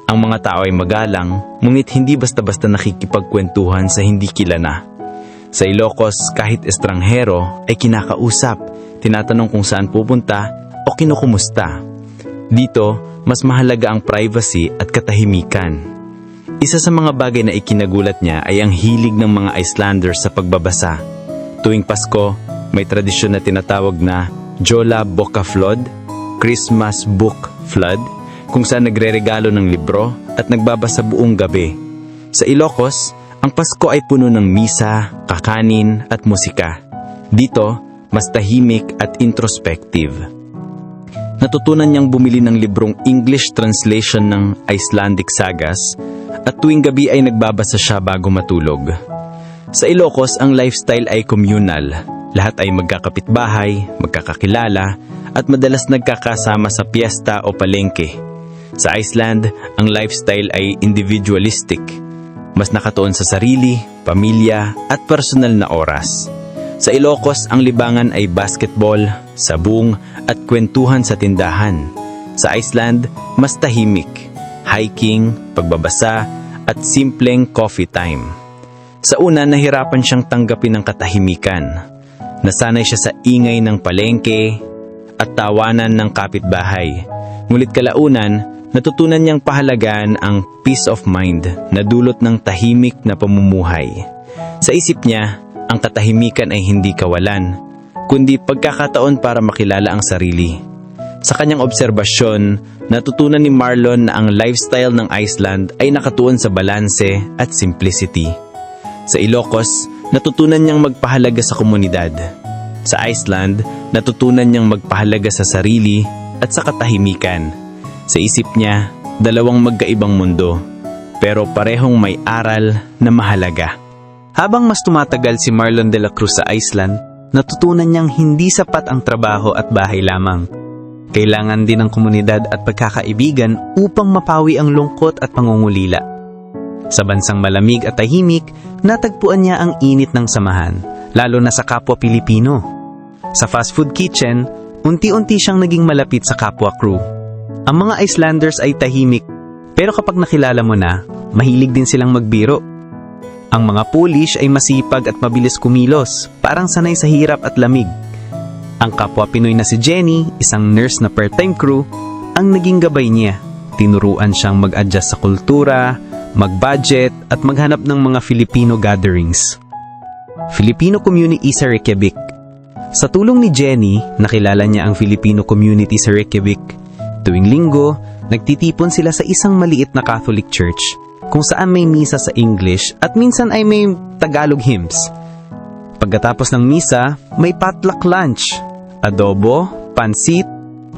Ang mga tao ay magalang, ngunit hindi basta-basta nakikipagkwentuhan sa hindi kilala. Sa Ilocos, kahit estranghero ay kinakausap, tinatanong kung saan pupunta o kinukumusta. Dito, mas mahalaga ang privacy at katahimikan. Isa sa mga bagay na ikinagulat niya ay ang hilig ng mga Icelanders sa pagbabasa. Tuwing Pasko, may tradisyon na tinatawag na Jola Bokaflod, Christmas Book Flood, kung saan nagre-regalo ng libro at nagbabasa buong gabi. Sa Ilocos, ang Pasko ay puno ng misa, kakanin at musika. Dito, mas tahimik at introspective. Natutunan niyang bumili ng librong English translation ng Icelandic sagas at tuwing gabi ay nagbabasa siya bago matulog. Sa Ilocos, ang lifestyle ay communal. Lahat ay magkakapitbahay, magkakakilala at madalas nagkakasama sa piyesta o palengke. Sa Iceland, ang lifestyle ay individualistic. Mas nakatuon sa sarili, pamilya at personal na oras. Sa Ilocos, ang libangan ay basketball, sabong at kwentuhan sa tindahan. Sa Iceland, mas tahimik, hiking, pagbabasa at simpleng coffee time. Sa una, nahirapan siyang tanggapin ang katahimikan. Nasanay siya sa ingay ng palengke at tawanan ng kapitbahay. Ngunit kalaunan, natutunan niyang pahalagaan ang peace of mind na dulot ng tahimik na pamumuhay. Sa isip niya, ang katahimikan ay hindi kawalan, kundi pagkakataon para makilala ang sarili. Sa kanyang obserbasyon, natutunan ni Marlon na ang lifestyle ng Iceland ay nakatuon sa balanse at simplicity. Sa Ilocos, natutunan niyang magpahalaga sa komunidad. Sa Iceland, natutunan niyang magpahalaga sa sarili at sa katahimikan. Sa isip niya, dalawang magkaibang mundo, pero parehong may aral na mahalaga.
Habang mas tumatagal si Marlon de la Cruz sa Iceland, natutunan niyang hindi sapat ang trabaho at bahay lamang. Kailangan din ng komunidad at pagkakaibigan upang mapawi ang lungkot at pangungulila. Sa bansang malamig at tahimik, natagpuan niya ang init ng samahan, lalo na sa kapwa Pilipino. Sa fast food kitchen, unti-unti siyang naging malapit sa kapwa crew. Ang mga Icelanders ay tahimik, pero kapag nakilala mo na, mahilig din silang magbiro. Ang mga Polish ay masipag at mabilis kumilos, parang sanay sa hirap at lamig. Ang kapwa Pinoy na si Jenny, isang nurse na part-time crew, ang naging gabay niya. Tinuruan siyang mag-adjust sa kultura, mag-budget at maghanap ng mga Filipino gatherings. Filipino community sa Reykjavik. Sa tulong ni Jenny, nakilala niya ang Filipino community sa Reykjavik. Tuwing linggo, nagtitipon sila sa isang maliit na Catholic church, kung saan may misa sa English at minsan ay may Tagalog hymns. Pagkatapos ng misa, may potluck lunch, adobo, pansit,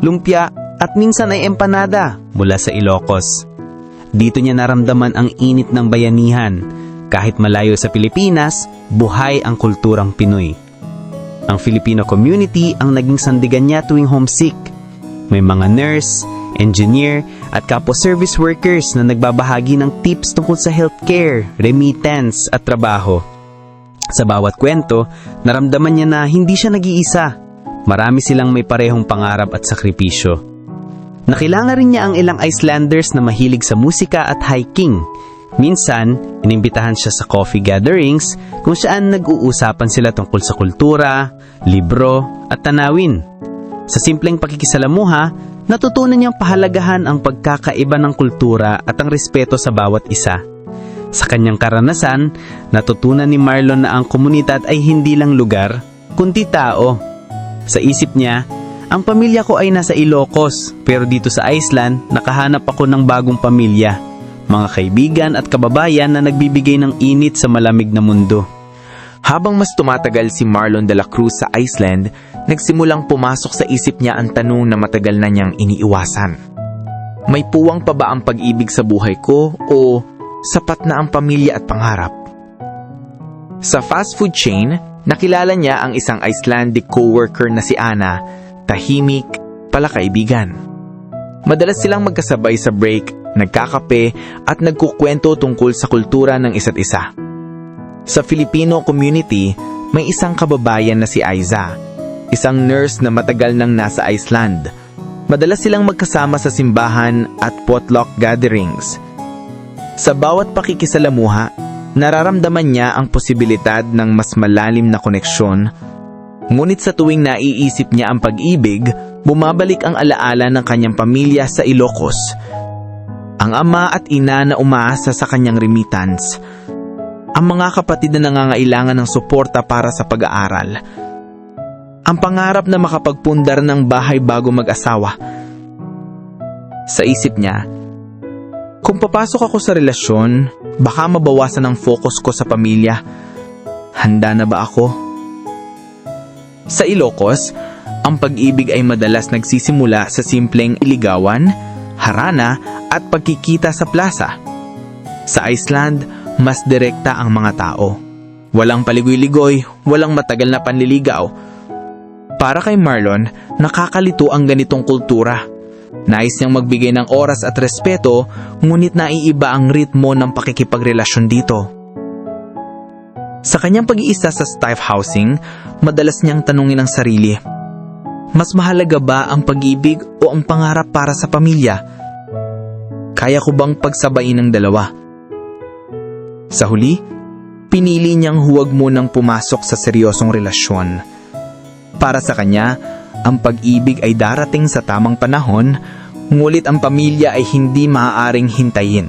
lumpia at minsan ay empanada mula sa Ilocos. Dito niya naramdaman ang init ng bayanihan. Kahit malayo sa Pilipinas, buhay ang kulturang Pinoy. Ang Filipino community ang naging sandigan niya tuwing homesick. May mga nurse, engineer at kapwa service workers na nagbabahagi ng tips tungkol sa healthcare, remittance at trabaho. Sa bawat kwento, naramdaman niya na hindi siya nag-iisa. Marami silang may parehong pangarap at sakripisyo. Nakilala rin niya ang ilang Icelanders na mahilig sa musika at hiking. Minsan, inimbitahan siya sa coffee gatherings kung saan nag-uusapan sila tungkol sa kultura, libro at tanawin. Sa simpleng pakikisalamuha, natutunan niyang pahalagahan ang pagkakaiba ng kultura at ang respeto sa bawat isa. Sa kanyang karanasan, natutunan ni Marlon na ang komunidad ay hindi lang lugar, kundi tao. Sa isip niya, ang pamilya ko ay nasa Ilocos, pero dito sa Iceland, nakahanap ako ng bagong pamilya, mga kaibigan at kababayan na nagbibigay ng init sa malamig na mundo.
Habang mas tumatagal si Marlon de la Cruz sa Iceland, nagsimulang pumasok sa isip niya ang tanong na matagal na niyang iniiwasan. May puwang pa ba ang pag-ibig sa buhay ko o sapat na ang pamilya at pangarap? Sa fast food chain, nakilala niya ang isang Icelandic coworker na si Anna, tahimik, palakaibigan. Madalas silang magkasabay sa break, nagkakape at nagkukwento tungkol sa kultura ng isa't isa. Sa Filipino community, may isang kababayan na si Aiza, isang nurse na matagal nang nasa Iceland. Madalas silang magkasama sa simbahan at potluck gatherings. Sa bawat pakikisalamuha, nararamdaman niya ang posibilidad ng mas malalim na koneksyon. Ngunit sa tuwing naiisip niya ang pag-ibig, bumabalik ang alaala ng kanyang pamilya sa Ilocos. Ang ama at ina na umaasa sa kanyang remittance. Ang mga kapatid na nangangailangan ng suporta para sa pag-aaral. Ang pangarap na makapagpundar ng bahay bago mag-asawa. Sa isip niya, kung papasok ako sa relasyon, baka mabawasan ang focus ko sa pamilya. Handa na ba ako? Sa Ilocos, ang pag-ibig ay madalas nagsisimula sa simpleng iligawan, harana at pagkikita sa plaza. Sa Iceland, mas direkta ang mga tao. Walang paligoy-ligoy, walang matagal na panliligaw. Para kay Marlon, nakakalito ang ganitong kultura. Nais niyang magbigay ng oras at respeto, ngunit naiiba ang ritmo ng pakikipagrelasyon dito. Sa kanyang pag-iisa sa staff housing, madalas niyang tanungin ang sarili, mas mahalaga ba ang pag-ibig o ang pangarap para sa pamilya? Kaya ko bang pagsabayin ng dalawa? Sa huli, pinili niyang huwag munang pumasok sa seryosong relasyon. Para sa kanya, ang pag-ibig ay darating sa tamang panahon, ngulit ang pamilya ay hindi maaaring hintayin.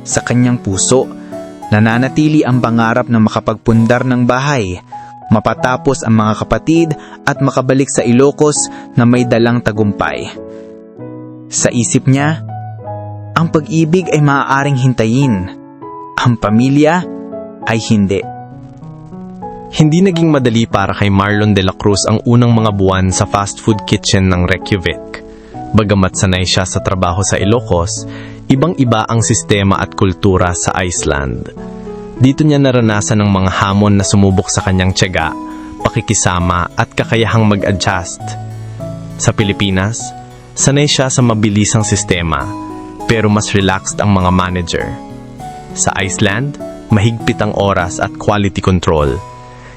Sa kanyang puso, nananatili ang pangarap na makapagpundar ng bahay, mapatapos ang mga kapatid at makabalik sa Ilocos na may dalang tagumpay. Sa isip niya, ang pag-ibig ay maaaring hintayin, ang pamilya ay hindi.
Hindi naging madali para kay Marlon de la Cruz ang unang mga buwan sa fast food kitchen ng Reykjavik. Bagamat sanay siya sa trabaho sa Ilocos, ibang-iba ang sistema at kultura sa Iceland. Dito niya naranasan ang mga hamon na sumubok sa kanyang tiyaga, pakikisama at kakayahang mag-adjust. Sa Pilipinas, sanay siya sa mabilisang sistema, pero mas relaxed ang mga manager. Sa Iceland, mahigpit ang oras at quality control.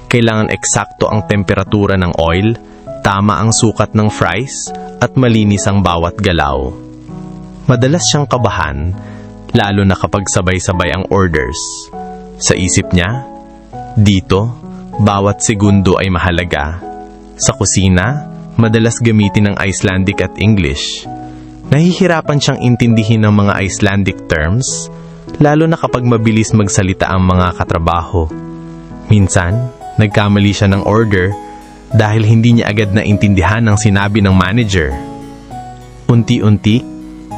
Kailangan eksakto ang temperatura ng oil, tama ang sukat ng fries, at malinis ang bawat galaw. Madalas siyang kabahan, lalo na kapag sabay-sabay ang orders. Sa isip niya, dito, bawat segundo ay mahalaga. Sa kusina, madalas gamitin ng Icelandic at English. Nahihirapan siyang intindihin ng mga Icelandic terms, lalo na kapag mabilis magsalita ang mga katrabaho. Minsan, nagkamali siya ng order dahil hindi niya agad naintindihan ang sinabi ng manager. Unti-unti,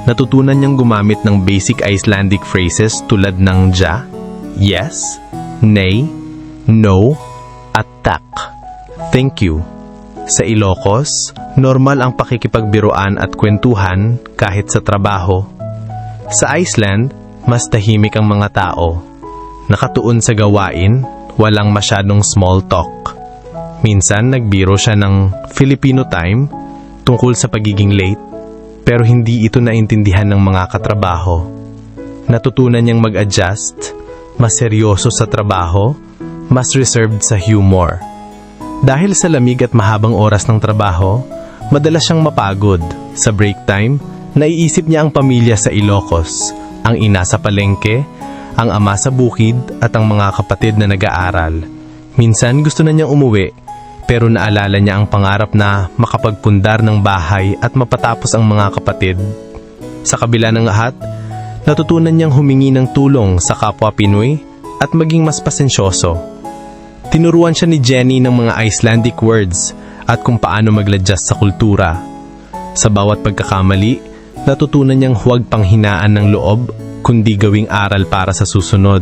natutunan niyang gumamit ng basic Icelandic phrases tulad ng ja, yes, nay, no, at tak. Thank you. Sa Ilocos, normal ang pakikipagbiruan at kwentuhan kahit sa trabaho. Sa Iceland, mas tahimik ang mga tao. Nakatuon sa gawain, walang masyadong small talk. Minsan nagbiro siya ng Filipino time tungkol sa pagiging late, pero hindi ito naintindihan ng mga katrabaho. Natutunan niyang mag-adjust, mas seryoso sa trabaho, mas reserved sa humor. Dahil sa lamig at mahabang oras ng trabaho, madalas siyang mapagod. Sa break time, naiisip niya ang pamilya sa Ilocos, ang ina sa palengke, ang ama sa bukid at ang mga kapatid na nag-aaral. Minsan gusto na niyang umuwi, pero naalala niya ang pangarap na makapagpundar ng bahay at mapatapos ang mga kapatid. Sa kabila ng lahat, natutunan niyang humingi ng tulong sa kapwa Pinoy at maging mas pasensyoso. Tinuruan siya ni Jenny ng mga Icelandic words at kung paano mag-adjust sa kultura. Sa bawat pagkakamali, natutunan niyang huwag panghinaan ng loob, kundi gawing aral para sa susunod.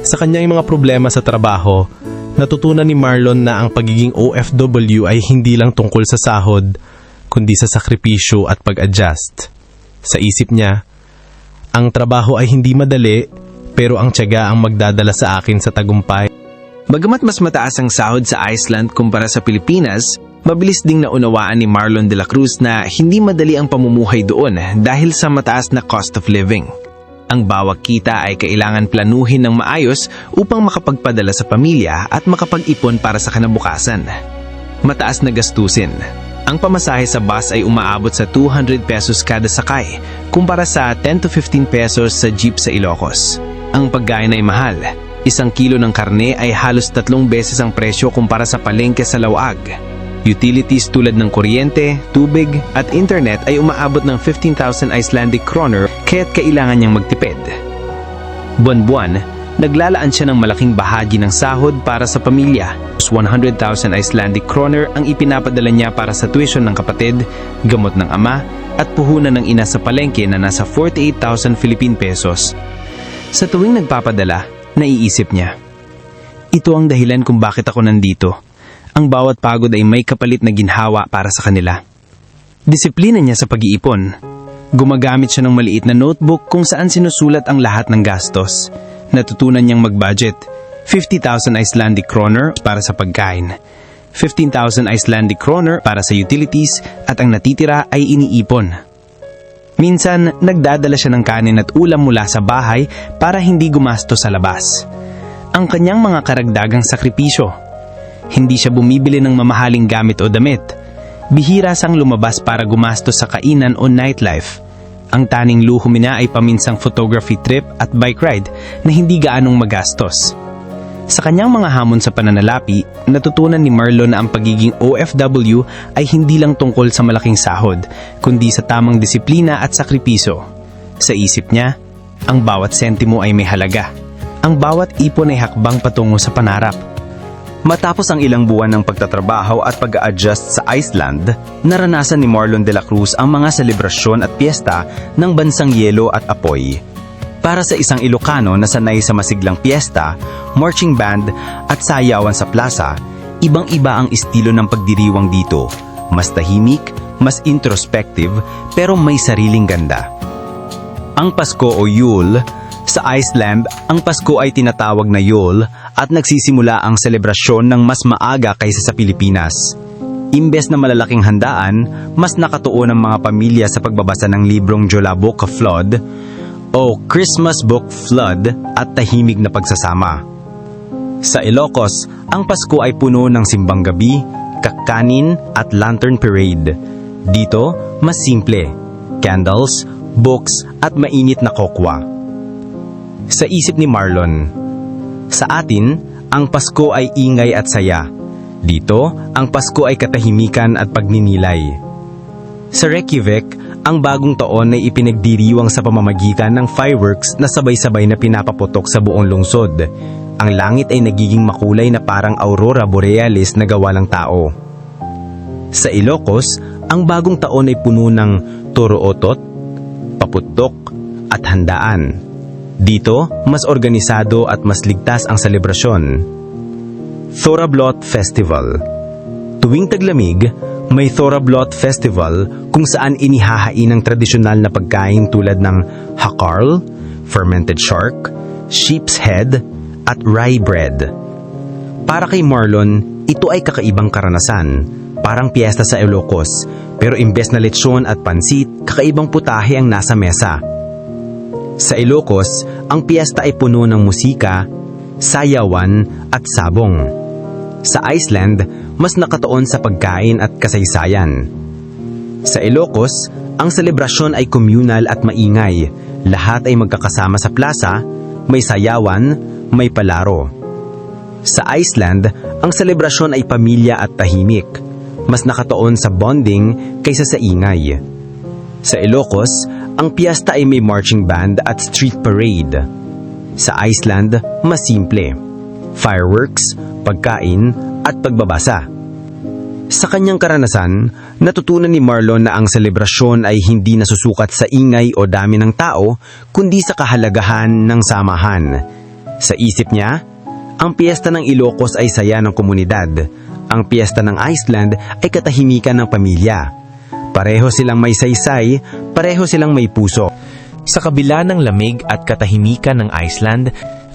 Sa kanyang mga problema sa trabaho, natutunan ni Marlon na ang pagiging OFW ay hindi lang tungkol sa sahod, kundi sa sakripisyo at pag-adjust. Sa isip niya, ang trabaho ay hindi madali, pero ang tiyaga ang magdadala sa akin sa tagumpay.
Bagamat mas mataas ang sahod sa Iceland kumpara sa Pilipinas, mabilis ding naunawaan ni Marlon de la Cruz na hindi madali ang pamumuhay doon dahil sa mataas na cost of living. Ang bawat kita ay kailangan planuhin ng maayos upang makapagpadala sa pamilya at makapag-ipon para sa kinabukasan. Mataas na gastusin. Ang pamasahe sa bus ay umaabot sa 200 pesos kada sakay, kumpara sa 10 to 15 pesos sa jeep sa Ilocos. Ang pagkain ay mahal. 1 kilo ng karne ay halos 3 beses ang presyo kumpara sa palengke sa Lawag.
Utilities tulad ng kuryente, tubig at internet ay umaabot ng 15,000 Icelandic kroner kaya't kailangan niyang magtipid. Buwan-buwan, naglalaan siya ng malaking bahagi ng sahod para sa pamilya. 100,000 Icelandic kroner ang ipinapadala niya para sa tuition ng kapatid, gamot ng ama, at puhunan ng ina sa palengke na nasa 48,000 Philippine pesos. Sa tuwing nagpapadala, naiisip niya, ito ang dahilan kung bakit ako nandito. Ang bawat pagod ay may kapalit na ginhawa para sa kanila. Disiplina niya sa pag-iipon. Gumagamit siya ng maliit na notebook kung saan sinusulat ang lahat ng gastos. Natutunan niyang mag-budget. 50,000 Icelandic kroner para sa pagkain. 15,000 Icelandic kroner para sa utilities at ang natitira ay iniipon. Minsan, nagdadala siya ng kanin at ulam mula sa bahay para hindi gumasto sa labas. Ang kanyang mga karagdagang sakripisyo. Hindi siya bumibili ng mamahaling gamit o damit. Bihira sang lumabas para gumastos sa kainan o nightlife. Ang taning luho niya ay paminsang photography trip at bike ride na hindi gaanong magastos. Sa kanyang mga hamon sa pananalapi, natutunan ni Marlon na ang pagiging OFW ay hindi lang tungkol sa malaking sahod, kundi sa tamang disiplina at sakripiso. Sa isip niya, ang bawat sentimo ay may halaga. Ang bawat ipon ay hakbang patungo sa pangarap.
Matapos ang ilang buwan ng pagtatrabaho at pag-a-adjust sa Iceland, naranasan ni Marlon de la Cruz ang mga selebrasyon at piyesta ng bansang yelo at apoy. Para sa isang Ilocano na sanay sa masiglang piyesta, marching band at sayawan sa plaza, ibang-iba ang estilo ng pagdiriwang dito. Mas tahimik, mas introspective, pero may sariling ganda. Ang Pasko o Yule. Sa Iceland, ang Pasko ay tinatawag na Yule at nagsisimula ang selebrasyon ng mas maaga kaysa sa Pilipinas. Imbes na malalaking handaan, mas nakatuon ang mga pamilya sa pagbabasa ng librong Jola Book of Flood o Christmas Book Flood at tahimik na pagsasama. Sa Ilocos, ang Pasko ay puno ng simbang gabi, kakanin at lantern parade. Dito, mas simple, candles, books at mainit na kokwa. Sa isip ni Marlon, sa atin, ang Pasko ay ingay at saya. Dito, ang Pasko ay katahimikan at pagninilay. Sa Reykjavik, ang bagong taon ay ipinagdiriwang sa pamamagitan ng fireworks na sabay-sabay na pinapaputok sa buong lungsod. Ang langit ay nagiging makulay na parang aurora borealis na gawa ng tao. Sa Ilocos, ang bagong taon ay puno ng toro-otot, paputok at handaan. Dito, mas organisado at mas ligtas ang selebrasyon. Thorablot Festival. Tuwing taglamig, may Thorablot Festival kung saan inihahain ang tradisyonal na pagkain tulad ng hakarl, fermented shark, sheep's head, at rye bread. Para kay Marlon, ito ay kakaibang karanasan, parang piyesta sa Ilocos, pero imbes na lechon at pansit, kakaibang putahe ang nasa mesa. Sa Ilocos, ang piyesta ay puno ng musika, sayawan at sabong. Sa Iceland, mas nakatuon sa pagkain at kasaysayan. Sa Ilocos, ang selebrasyon ay communal at maingay. Lahat ay magkakasama sa plaza, may sayawan, may palaro. Sa Iceland, ang selebrasyon ay pamilya at tahimik. Mas nakatuon sa bonding kaysa sa ingay. Sa Ilocos, ang piyesta ay may marching band at street parade. Sa Iceland, mas simple. Fireworks, pagkain, at pagbabasa. Sa kanyang karanasan, natutunan ni Marlon na ang selebrasyon ay hindi nasusukat sa ingay o dami ng tao, kundi sa kahalagahan ng samahan. Sa isip niya, ang piyesta ng Ilocos ay saya ng komunidad. Ang piyesta ng Iceland ay katahimikan ng pamilya. Pareho silang may saysay, pareho silang may puso.
Sa kabila ng lamig at katahimikan ng Iceland,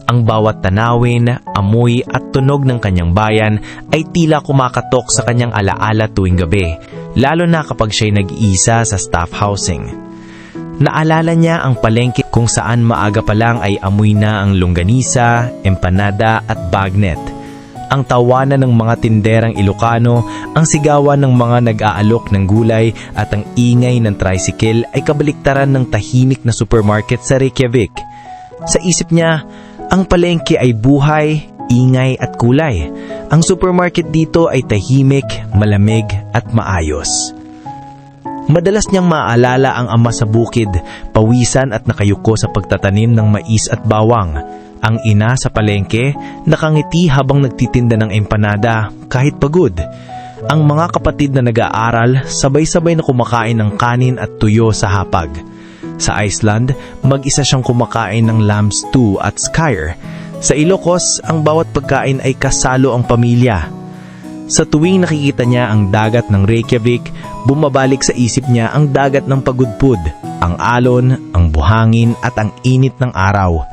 ang bawat tanawin, amoy at tunog ng kanyang bayan ay tila kumakatok sa kanyang alaala tuwing gabi, lalo na kapag siya'y nag-iisa sa staff housing. Naalala niya ang palengke kung saan maaga pa lang ay amoy na ang longganisa, empanada at bagnet. Ang tawanan ng mga tinderang Ilocano, ang sigawan ng mga nag-aalok ng gulay at ang ingay ng tricycle ay kabaliktaran ng tahimik na supermarket sa Reykjavik. Sa isip niya, ang palengke ay buhay, ingay at kulay.
Ang supermarket dito ay tahimik, malamig at maayos. Madalas niyang maaalala ang ama sa bukid, pawisan at nakayuko sa pagtatanim ng mais at bawang. Ang ina sa palengke, nakangiti habang nagtitinda ng empanada kahit pagod. Ang mga kapatid na nag-aaral, sabay-sabay na kumakain ng kanin at tuyo sa hapag. Sa Iceland, mag-isa siyang kumakain ng lamb stew at skyr. Sa Ilocos, ang bawat pagkain ay kasalo ang pamilya. Sa tuwing nakikita niya ang dagat ng Reykjavik, bumabalik sa isip niya ang dagat ng Pagudpud, ang alon, ang buhangin at ang init ng araw.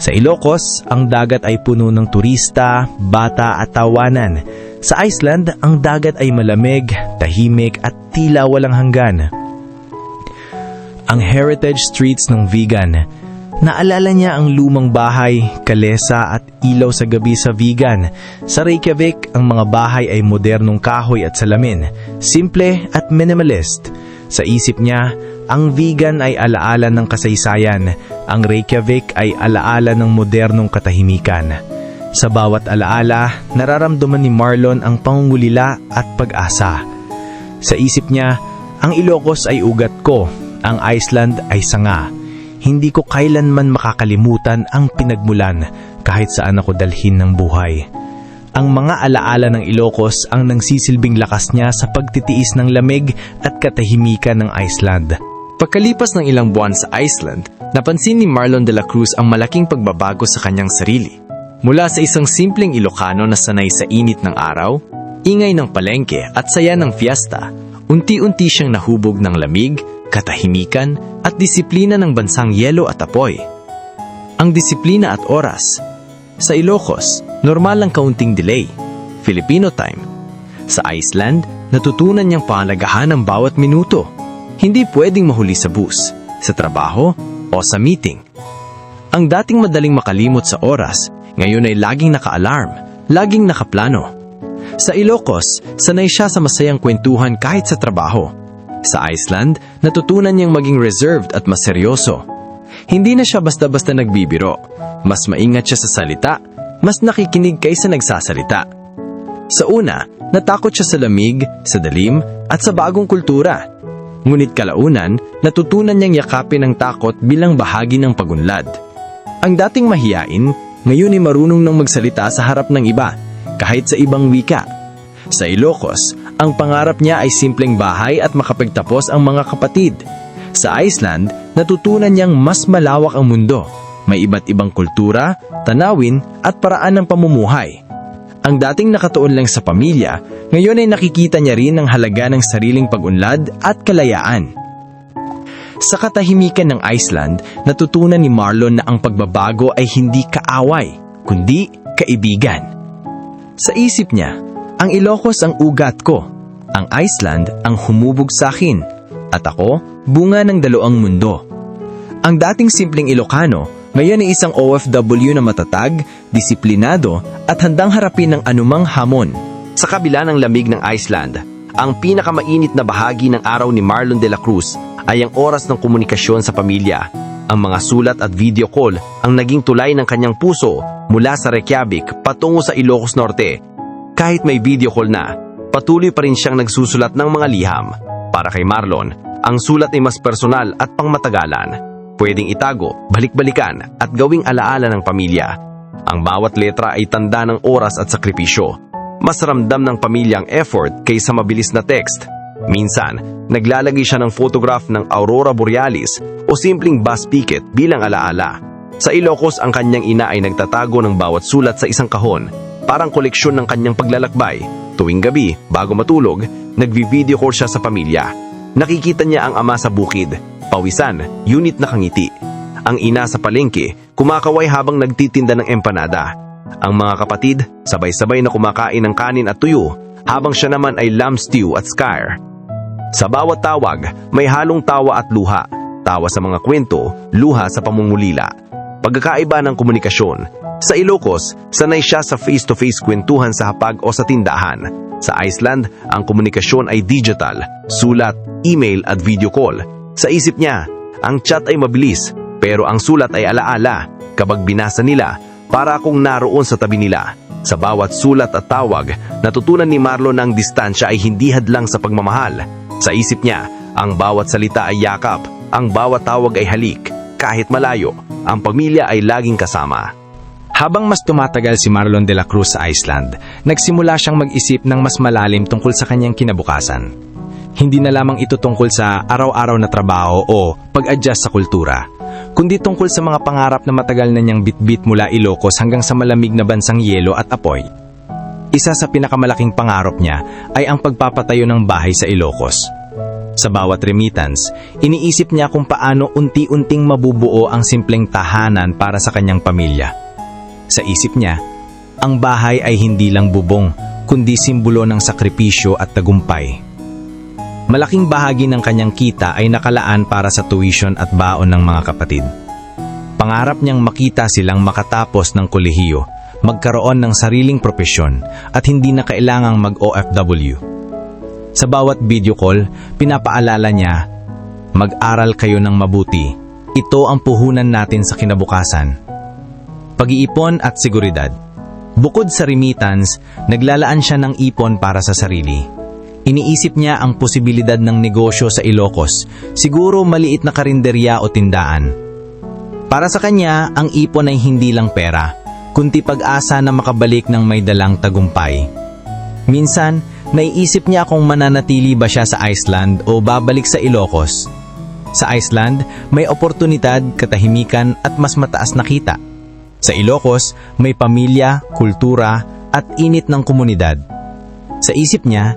Sa Ilocos, ang dagat ay puno ng turista, bata at tawanan. Sa Iceland, ang dagat ay malamig, tahimik at tila walang hanggan. Ang heritage streets ng Vigan. Naalala niya ang lumang bahay, kalesa at ilaw sa gabi sa Vigan. Sa Reykjavik, ang mga bahay ay modernong kahoy at salamin, simple at minimalist. Sa isip niya, ang Vigan ay alaala ng kasaysayan, ang Reykjavik ay alaala ng modernong katahimikan. Sa bawat alaala, nararamdaman ni Marlon ang pangungulila at pag-asa. Sa isip niya, ang Ilocos ay ugat ko, ang Iceland ay sanga. Hindi ko kailanman makakalimutan ang pinagmulan kahit saan ako dalhin ng buhay. Ang mga alaala ng Ilocos ang nangsisilbing lakas niya sa pagtitiis ng lamig at katahimikan ng Iceland.
Pagkalipas ng ilang buwan sa Iceland, napansin ni Marlon de la Cruz ang malaking pagbabago sa kanyang sarili. Mula sa isang simpleng Ilocano na sanay sa init ng araw, ingay ng palengke at saya ng fiesta, unti-unti siyang nahubog ng lamig, katahimikan at disiplina ng bansang yelo at apoy. Ang disiplina at oras. Sa Ilocos, normal ang kaunting delay, Filipino time. Sa Iceland, natutunan niyang pahalagahan ang bawat minuto. Hindi pwedeng mahuli sa bus, sa trabaho o sa meeting. Ang dating madaling makalimot sa oras, ngayon ay laging naka-alarm, laging nakaplano. Sa Ilocos, sanay siya sa masayang kwentuhan kahit sa trabaho. Sa Iceland, natutunan niyang maging reserved at maseryoso. Hindi na siya basta-basta nagbibiro. Mas maingat siya sa salita, mas nakikinig kaysa nagsasalita. Sa una, natakot siya sa lamig, sa dalim, at sa bagong kultura. Ngunit kalaunan, natutunan niyang yakapin ang takot bilang bahagi ng pagunlad. Ang dating mahiyain, ngayon ay marunong nang magsalita sa harap ng iba, kahit sa ibang wika. Sa Ilocos, ang pangarap niya ay simpleng bahay at makapagtapos ang mga kapatid. Sa Iceland, natutunan niyang mas malawak ang mundo. May iba't ibang kultura, tanawin at paraan ng pamumuhay. Ang dating nakatuon lang sa pamilya, ngayon ay nakikita niya rin ang halaga ng sariling pag-unlad at kalayaan. Sa katahimikan ng Iceland, natutunan ni Marlon na ang pagbabago ay hindi kaaway, kundi kaibigan. Sa isip niya, ang Ilocos ang ugat ko, ang Iceland ang humubog sa akin, at ako, bunga ng dalawang mundo. Ang dating simpleng Ilocano, ngayon ay isang OFW na matatag, disiplinado, at handang harapin ng anumang hamon. Sa kabila ng lamig ng Iceland, ang pinakamainit na bahagi ng araw ni Marlon de la Cruz ay ang oras ng komunikasyon sa pamilya. Ang mga sulat at video call ang naging tulay ng kanyang puso mula sa Reykjavik patungo sa Ilocos Norte. Kahit may video call na, patuloy pa rin siyang nagsusulat ng mga liham. Para kay Marlon, ang sulat ay mas personal at pangmatagalan. Pwedeng itago, balik-balikan at gawing alaala ng pamilya. Ang bawat letra ay tanda ng oras at sakripisyo. Mas ramdam ng pamilya ang effort kaysa mabilis na text. Minsan, naglalagay siya ng photograph ng Aurora Borealis o simpleng bus ticket bilang alaala. Sa Ilocos, ang kanyang ina ay nagtatago ng bawat sulat sa isang kahon, parang koleksyon ng kanyang paglalakbay. Tuwing gabi, bago matulog, nagvi-video call siya sa pamilya. Nakikita niya ang ama sa bukid, pawisan, unit na kangiti. Ang ina sa palengke, kumakaway habang nagtitinda ng empanada. Ang mga kapatid, sabay-sabay na kumakain ng kanin at tuyo, habang siya naman ay lamb stew at skyr. Sa bawat tawag, may halong tawa at luha. Tawa sa mga kwento, luha sa pamumulila. Pagkakaiba ng komunikasyon. Sa Ilocos, sanay siya sa face-to-face kwentuhan sa hapag o sa tindahan. Sa Iceland, ang komunikasyon ay digital, sulat, email at video call. Sa isip niya, ang chat ay mabilis, pero ang sulat ay alaala. Kapag binasa nila, para akong naroon sa tabi nila.
Sa bawat sulat at tawag, natutunan ni Marlon na ang distansya ay hindi hadlang sa pagmamahal. Sa isip niya, ang bawat salita ay yakap, ang bawat tawag ay halik. Kahit malayo, ang pamilya ay laging kasama.
Habang mas tumatagal si Marlon de la Cruz sa Iceland, nagsimula siyang mag-isip ng mas malalim tungkol sa kanyang kinabukasan. Hindi na lamang ito tungkol sa araw-araw na trabaho o pag-adjust sa kultura, kundi tungkol sa mga pangarap na matagal na niyang bitbit mula Ilocos hanggang sa malamig na bansang yelo at apoy. Isa sa pinakamalaking pangarap niya ay ang pagpapatayo ng bahay sa Ilocos. Sa bawat remittance, iniisip niya kung paano unti-unting mabubuo ang simpleng tahanan para sa kanyang pamilya. Sa isip niya, ang bahay ay hindi lang bubong, kundi simbolo ng sakripisyo at tagumpay. Malaking bahagi ng kanyang kita ay nakalaan para sa tuition at baon ng mga kapatid. Pangarap niyang makita silang makatapos ng kolehiyo, magkaroon ng sariling propesyon at hindi na kailangang mag-OFW. Sa bawat video call, pinapaalala niya, mag-aral kayo ng mabuti. Ito ang puhunan natin sa kinabukasan. Pag-iipon at seguridad. Bukod sa remittance, naglalaan siya ng ipon para sa sarili. Iniisip niya ang posibilidad ng negosyo sa Ilocos, siguro maliit na karinderya o tindaan. Para sa kanya, ang ipon ay hindi lang pera, kundi pag-asa na makabalik ng may dalang tagumpay. Minsan, naiisip niya kung mananatili ba siya sa Iceland o babalik sa Ilocos. Sa Iceland, may oportunidad, katahimikan at mas mataas na kita. Sa Ilocos, may pamilya, kultura at init ng komunidad. Sa isip niya,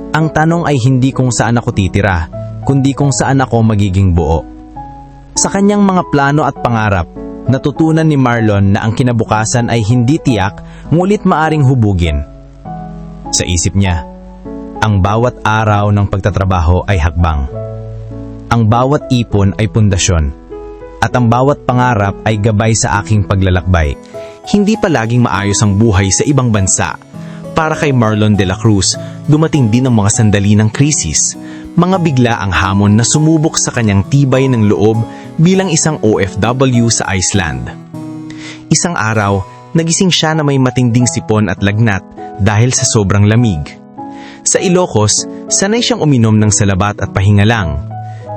ang tanong ay hindi kung saan ako titira, kundi kung saan ako magiging buo. Sa kanyang mga plano at pangarap, natutunan ni Marlon na ang kinabukasan ay hindi tiyak, ngunit maaring hubugin. Sa isip niya, ang bawat araw ng pagtatrabaho ay hakbang. Ang bawat ipon ay pundasyon. At ang bawat pangarap ay gabay sa aking paglalakbay. Hindi palaging maayos ang buhay sa ibang bansa. Para kay Marlon de la Cruz, dumating din ang mga sandali ng krisis. Mga bigla ang hamon na sumubok sa kanyang tibay ng loob bilang isang OFW sa Iceland. Isang araw, nagising siya na may matinding sipon at lagnat dahil sa sobrang lamig. Sa Ilocos, sanay siyang uminom ng salabat at pahinga lang.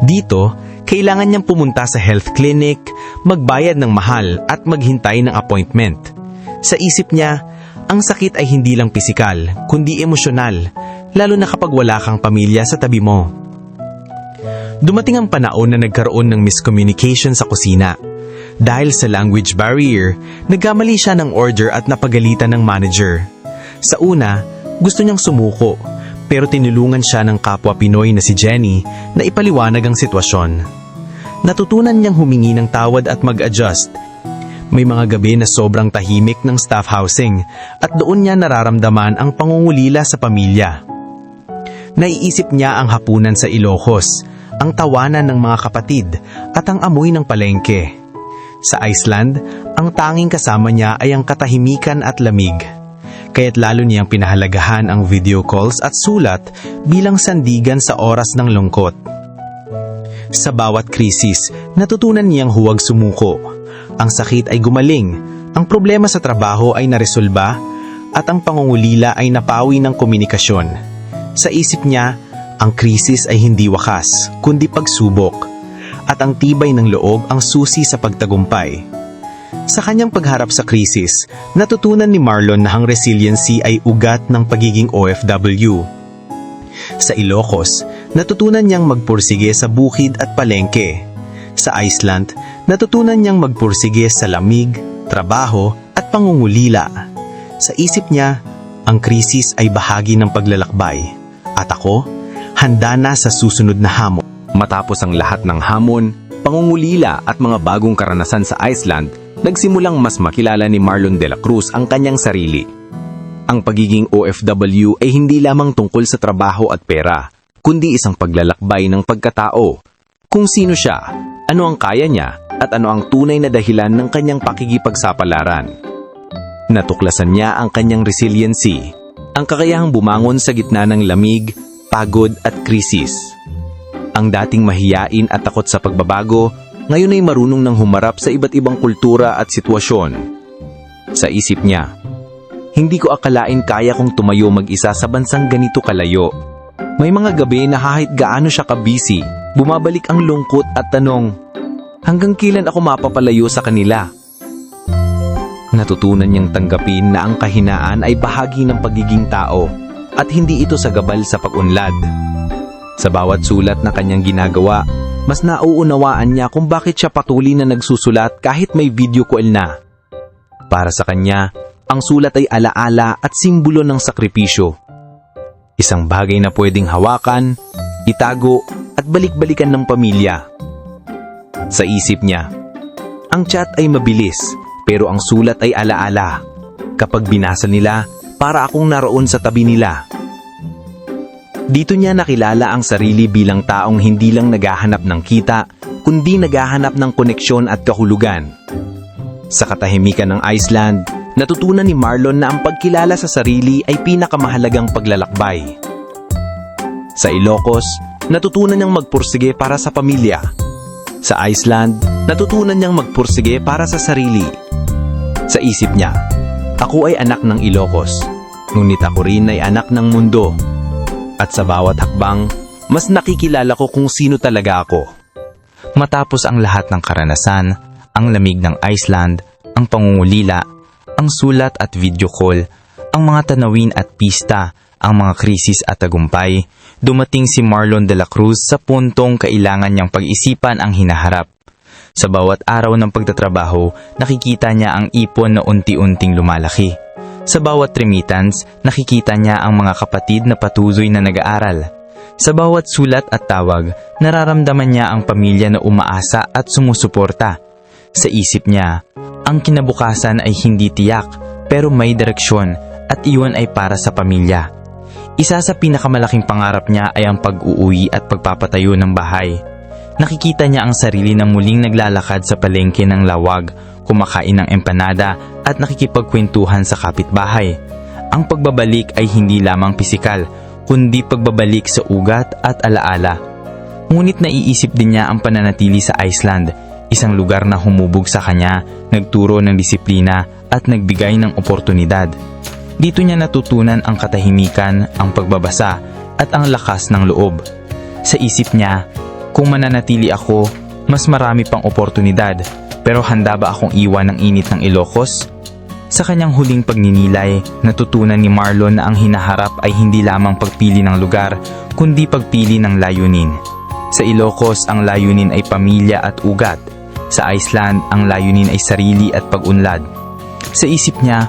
Dito, kailangan niyang pumunta sa health clinic, magbayad ng mahal at maghintay ng appointment. Sa isip niya, ang sakit ay hindi lang pisikal, kundi emosyonal, lalo na kapag wala kang pamilya sa tabi mo. Dumating ang panahon na nagkaroon ng miscommunication sa kusina. Dahil sa language barrier, nagkamali siya ng order at napagalitan ng manager. Sa una, gusto niyang sumuko, pero tinulungan siya ng kapwa Pinoy na si Jenny na ipaliwanag ang sitwasyon. Natutunan niyang humingi ng tawad at mag-adjust. May mga gabi na sobrang tahimik ng staff housing at doon niya nararamdaman ang pangungulila sa pamilya. Naiisip niya ang hapunan sa Ilocos, ang tawanan ng mga kapatid at ang amoy ng palengke. Sa Iceland, ang tanging kasama niya ay ang katahimikan at lamig. Kaya't lalo niyang pinahalagahan ang video calls at sulat bilang sandigan sa oras ng lungkot. Sa bawat krisis, natutunan niyang huwag sumuko. Ang sakit ay gumaling, ang problema sa trabaho ay naresolba, at ang pangungulila ay napawi ng komunikasyon. Sa isip niya, ang krisis ay hindi wakas, kundi pagsubok, at ang tibay ng loob ang susi sa pagtagumpay. Sa kanyang pagharap sa krisis, natutunan ni Marlon na ang resiliency ay ugat ng pagiging OFW. Sa Ilocos, natutunan niyang magpursige sa bukid at palengke. Sa Iceland, natutunan niyang magpursige sa lamig, trabaho at pangungulila. Sa isip niya, ang krisis ay bahagi ng paglalakbay. At ako, handa na sa susunod na hamon.
Matapos ang lahat ng hamon, pangungulila at mga bagong karanasan sa Iceland, nagsimulang mas makilala ni Marlon de la Cruz ang kanyang sarili. Ang pagiging OFW ay hindi lamang tungkol sa trabaho at pera, kundi isang paglalakbay ng pagkatao. Kung sino siya, ano ang kaya niya, at ano ang tunay na dahilan ng kanyang pakikipagsapalaran. Natuklasan niya ang kanyang resiliency, ang kakayahang bumangon sa gitna ng lamig, pagod at krisis. Ang dating mahiyain at takot sa pagbabago, ngayon ay marunong nang humarap sa iba't ibang kultura at sitwasyon. Sa isip niya,
Hindi ko akalain kaya kong tumayo mag-isa sa bansang ganito kalayo. May mga gabi na kahit gaano siya kabisi, bumabalik ang lungkot at tanong, hanggang kailan ako mapapalayo sa kanila? Natutunan niyang tanggapin na ang kahinaan ay bahagi ng pagiging tao at hindi ito sagabal sa pag-unlad. Sa bawat sulat na kanyang ginagawa, mas nauunawaan niya kung bakit siya patuloy na nagsusulat kahit may video call na. Para sa kanya, ang sulat ay alaala at simbolo ng sakripisyo. Isang bagay na pwedeng hawakan, itago at balik-balikan ng pamilya. Sa isip niya, ang chat ay mabilis pero ang sulat ay alaala. Kapag binasa nila, para akong naroon sa tabi nila. Dito niya nakilala ang sarili bilang taong hindi lang naghahanap ng kita, kundi naghahanap ng koneksyon at kahulugan. Sa katahimikan ng Iceland, natutunan ni Marlon na ang pagkilala sa sarili ay pinakamahalagang paglalakbay. Sa Ilocos, natutunan niyang magpursige para sa pamilya. Sa Iceland, natutunan niyang magpursige para sa sarili. Sa isip niya, ako ay anak ng Ilocos, ngunit ako rin ay anak ng mundo. At sa bawat hakbang, mas nakikilala ko kung sino talaga ako. Matapos ang lahat ng karanasan, ang lamig ng Iceland, ang pangungulila, ang sulat at video call, ang mga tanawin at pista, ang mga krisis at tagumpay, dumating si Marlon de la Cruz sa puntong kailangan niyang pag-isipan ang hinaharap. Sa bawat araw ng pagtatrabaho, nakikita niya ang ipon na unti-unting lumalaki. Sa bawat remittance, nakikita niya ang mga kapatid na patuloy na nag-aaral. Sa bawat sulat at tawag, nararamdaman niya ang pamilya na umaasa at sumusuporta. Sa isip niya, ang kinabukasan ay hindi tiyak, pero may direksyon at iyon ay para sa pamilya. Isa sa pinakamalaking pangarap niya ay ang pag-uuwi at pagpapatayo ng bahay. Nakikita niya ang sarili na muling naglalakad sa palengke ng Lawag, kumakain ng empanada at nakikipagkwentuhan sa kapitbahay. Ang pagbabalik ay hindi lamang pisikal, kundi pagbabalik sa ugat at alaala. Ngunit naiisip din niya ang pananatili sa Iceland, isang lugar na humubog sa kanya, nagturo ng disiplina at nagbigay ng oportunidad. Dito niya natutunan ang katahimikan, ang pagbabasa at ang lakas ng loob. Sa isip niya, kung mananatili ako, mas marami pang oportunidad, pero handa ba akong iwan ng init ng Ilocos? Sa kanyang huling pagninilay, natutunan ni Marlon na ang hinaharap ay hindi lamang pagpili ng lugar, kundi pagpili ng layunin. Sa Ilocos, ang layunin ay pamilya at ugat. Sa Iceland, ang layunin ay sarili at pag-unlad. Sa isip niya,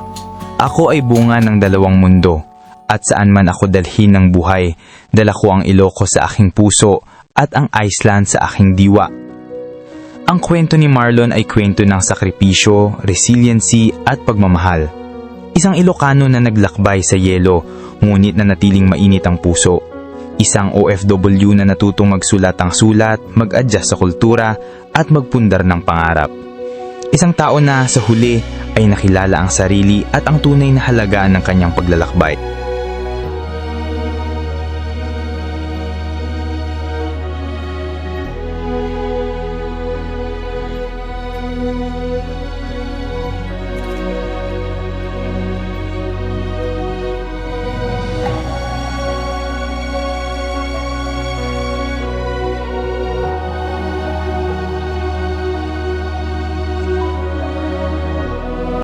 ako ay bunga ng dalawang mundo, at saan man ako dalhin ng buhay, dala ko ang Ilocos sa aking puso at ang Iceland sa aking diwa. Ang kwento ni Marlon ay kwento ng sakripisyo, resiliency at pagmamahal. Isang Ilocano na naglakbay sa yelo, ngunit na natiling mainit ang puso. Isang OFW na natutong magsulat ang sulat, mag-adjust sa kultura at magpundar ng pangarap. Isang tao na sa huli ay nakilala ang sarili at ang tunay na halaga ng kanyang paglalakbay.